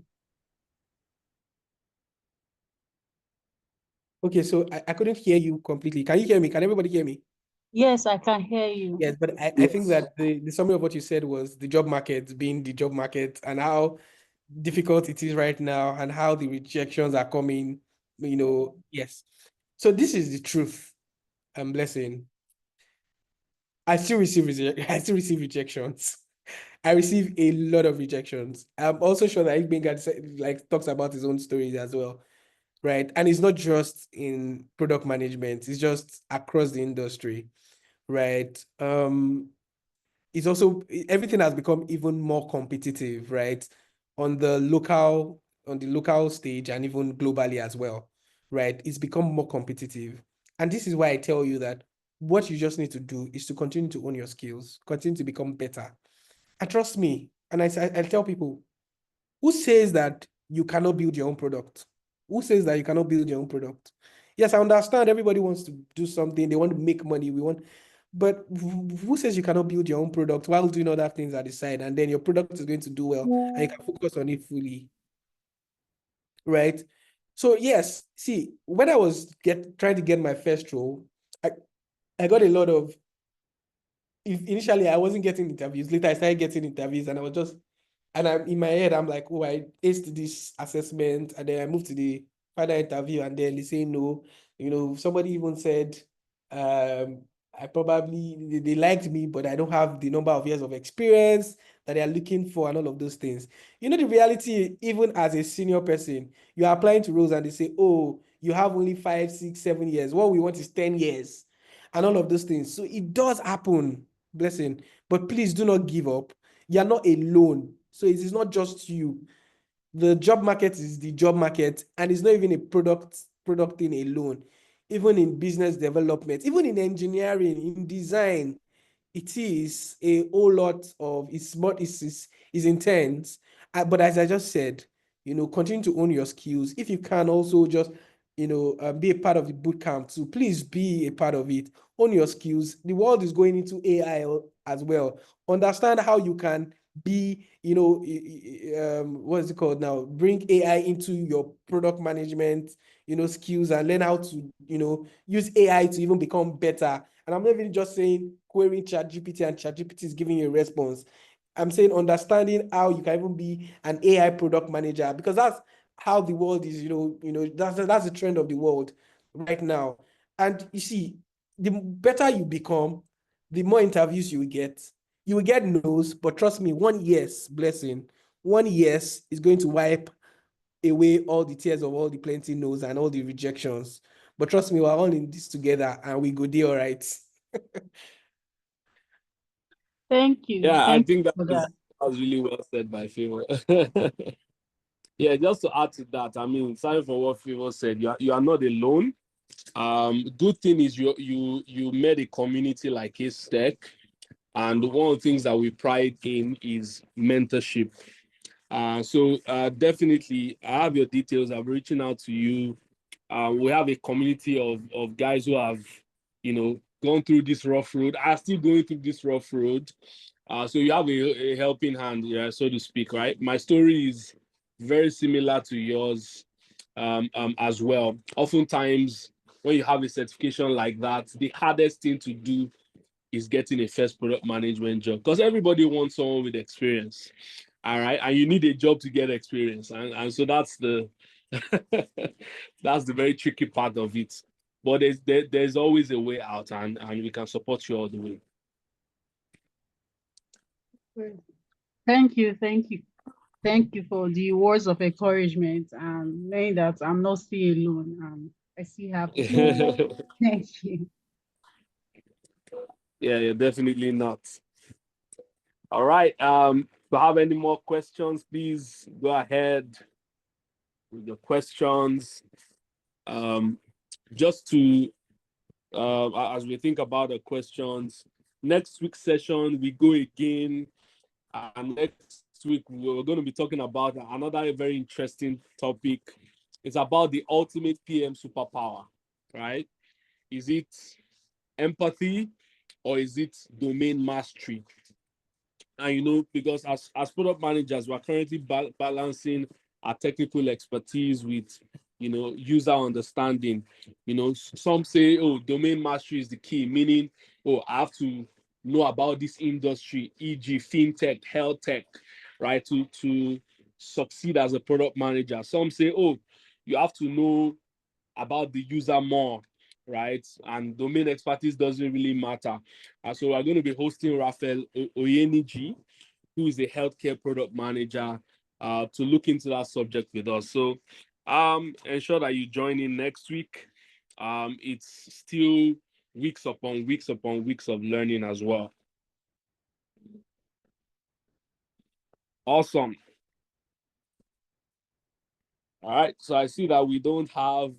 Okay, so I couldn't hear you completely. Can you hear me? Can everybody hear me? yes, I can hear you. Yes, but I think that the summary of what you said was the job market being the job market, and how difficult it is right now, and how the rejections are coming, yes. So this is the truth. I'm blessing. I still receive I still receive rejections. I receive a lot of rejections. I'm also sure that Igbenga like talks about his own stories as well, right? And it's not just in product management, it's just across the industry, right? It's also, everything has become even more competitive, right? On the local stage, and even globally as well, right? It's become more competitive. And this is why I tell you that what you just need to do is to continue to own your skills, continue to become better. And trust me, and I tell people, who says that you cannot build your own product? Who says that you cannot build your own product? Yes, I understand everybody wants to do something, they want to make money, but who says you cannot build your own product while doing other things at the side, and then your product is going to do well and you can focus on it fully, right? So yes, see, when I was trying to get my first role, I got a lot of, initially I wasn't getting interviews. Later I started getting interviews, and I was just, and I'm in my head, I'm like, oh, I aced this assessment, and then I moved to the final interview, and then they say no. Somebody even said, I probably, they liked me, but I don't have the number of years of experience that they are looking for, and all of those things. The reality, even as a senior person, you are applying to roles and they say, oh, you have only 5, 6, 7 years. What we want is 10 years, and all of those things. So it does happen, blessing. But please do not give up. You're not alone. So it is not just you. The job market is the job market, and it's not even a product thing alone. Even in business development, even in engineering, in design, it is a whole lot of, it's intense. But as I just said, continue to own your skills. If you can also just, be a part of the boot camp too, please be a part of it. Own your skills. The world is going into AI as well. Understand how you can be, what is it called now? Bring AI into your product management, skills, and learn how to, use AI to even become better. And I'm not even just saying querying ChatGPT and ChatGPT is giving you a response. I'm saying understanding how you can even be an AI product manager, because that's how the world is, that's the trend of the world right now. And you see, the better you become, the more interviews you will get. You will get no's, but trust me, one yes, blessing, one yes is going to wipe away all the tears of all the plenty no's and all the rejections. But trust me, we're all in this together, and we go do all right. Thank you. Yeah, I Thank you think that for was, that. that was really well said by Favor. Yeah, just to add to that, I mean, sorry for what Favor said. You are not alone. Good thing is you made a community like AceTech, and one of the things that we pride in is mentorship. So definitely, I have your details. I'm reaching out to you. We have a community of guys who have, gone through this rough road, are still going through this rough road. So you have a helping hand, yeah, so to speak, right? My story is very similar to yours as well. Oftentimes, when you have a certification like that, the hardest thing to do is getting a first product management job, because everybody wants someone with experience. All right. And you need a job to get experience. And so that's the that's the very tricky part of it. But there's always a way out, and we can support you all the way. Thank you. Thank you. Thank you for the words of encouragement and knowing that I'm not still alone. I still have people. Thank you. Yeah, you're definitely not. All right. If you have any more questions, please go ahead with your questions. Just to as we think about the questions, next week's session we go again, and next week we're going to be talking about another very interesting topic. It's about the ultimate PM superpower, right? Is it empathy or is it domain mastery? And because as product managers, we're currently balancing our technical expertise with user understanding. Some say, oh, domain mastery is the key, meaning, oh, I have to know about this industry, e.g., fintech, health tech, right, to succeed as a product manager. Some say, oh, you have to know about the user more, right? And domain expertise doesn't really matter. So we're going to be hosting Raphael Oyeniji, who is a healthcare product manager, to look into that subject with us. So ensure that you join in next week. It's still weeks upon weeks upon weeks of learning as well. Awesome. All right, so I see that we don't have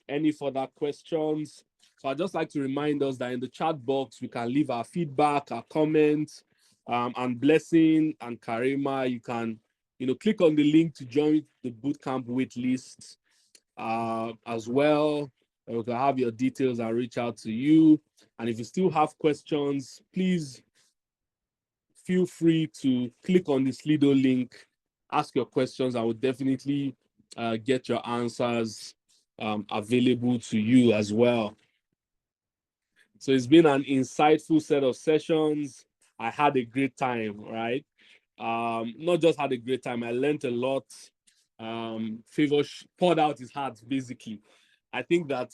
any further questions. So I'd just like to remind us that in the chat box, we can leave our feedback, our comments, and Blessing and Karima, you can, click on the link to join the bootcamp wait list as well. We can have your details and reach out to you. And if you still have questions, please feel free to click on the Slido link, ask your questions. I will definitely get your answers available to you as well. So it's been an insightful set of sessions. I had a great time, right? Not just had a great time, I learned a lot. Favour poured out his heart, basically. I think that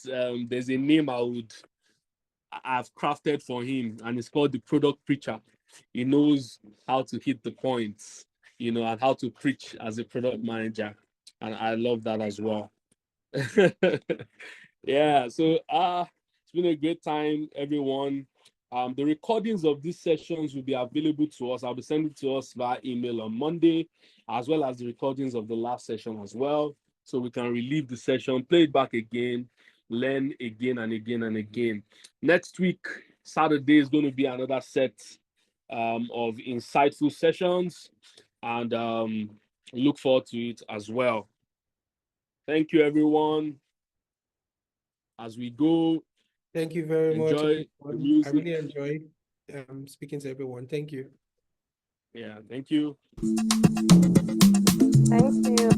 there's a name I've crafted for him, and it's called the product preacher. He knows how to hit the points, and how to preach as a product manager. And I love that as well. Yeah, so it's been a great time, everyone. The recordings of these sessions will be available to us. I'll be sending to us via email on Monday, as well as the recordings of the last session as well. So we can relive the session, play it back again, learn again and again and again. Next week, Saturday, is going to be another set of insightful sessions, and look forward to it as well. Thank you, everyone. As we go, thank you very much. Enjoy the music. I really enjoyed speaking to everyone. Thank you. Yeah, thank you. Thank you.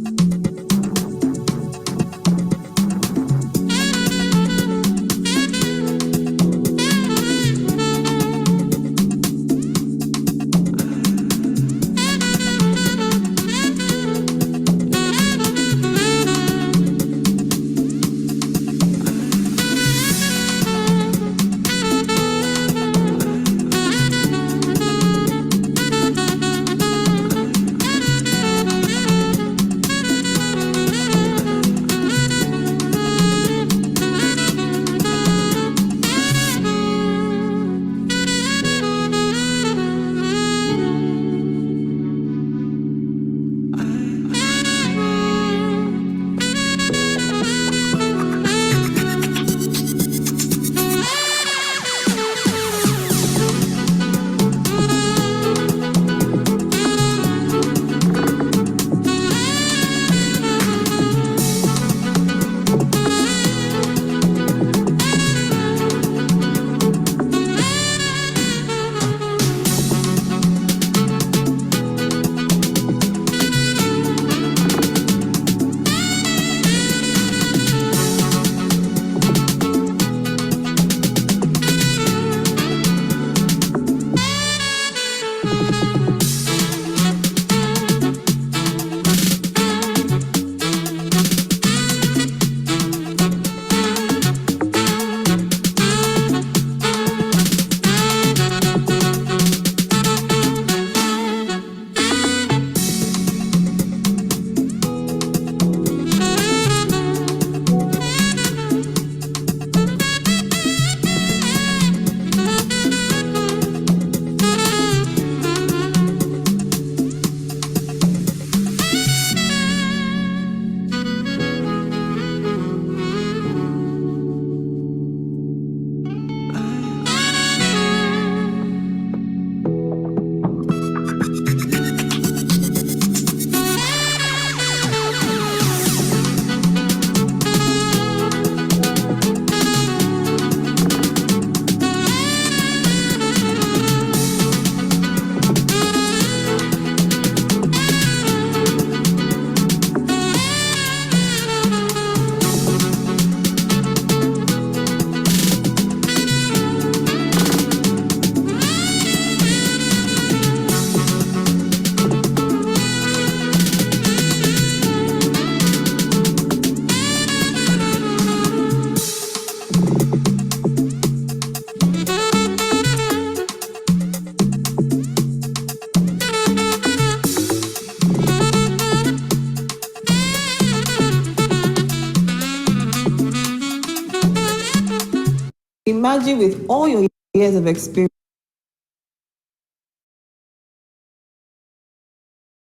Imagine with all your years of experience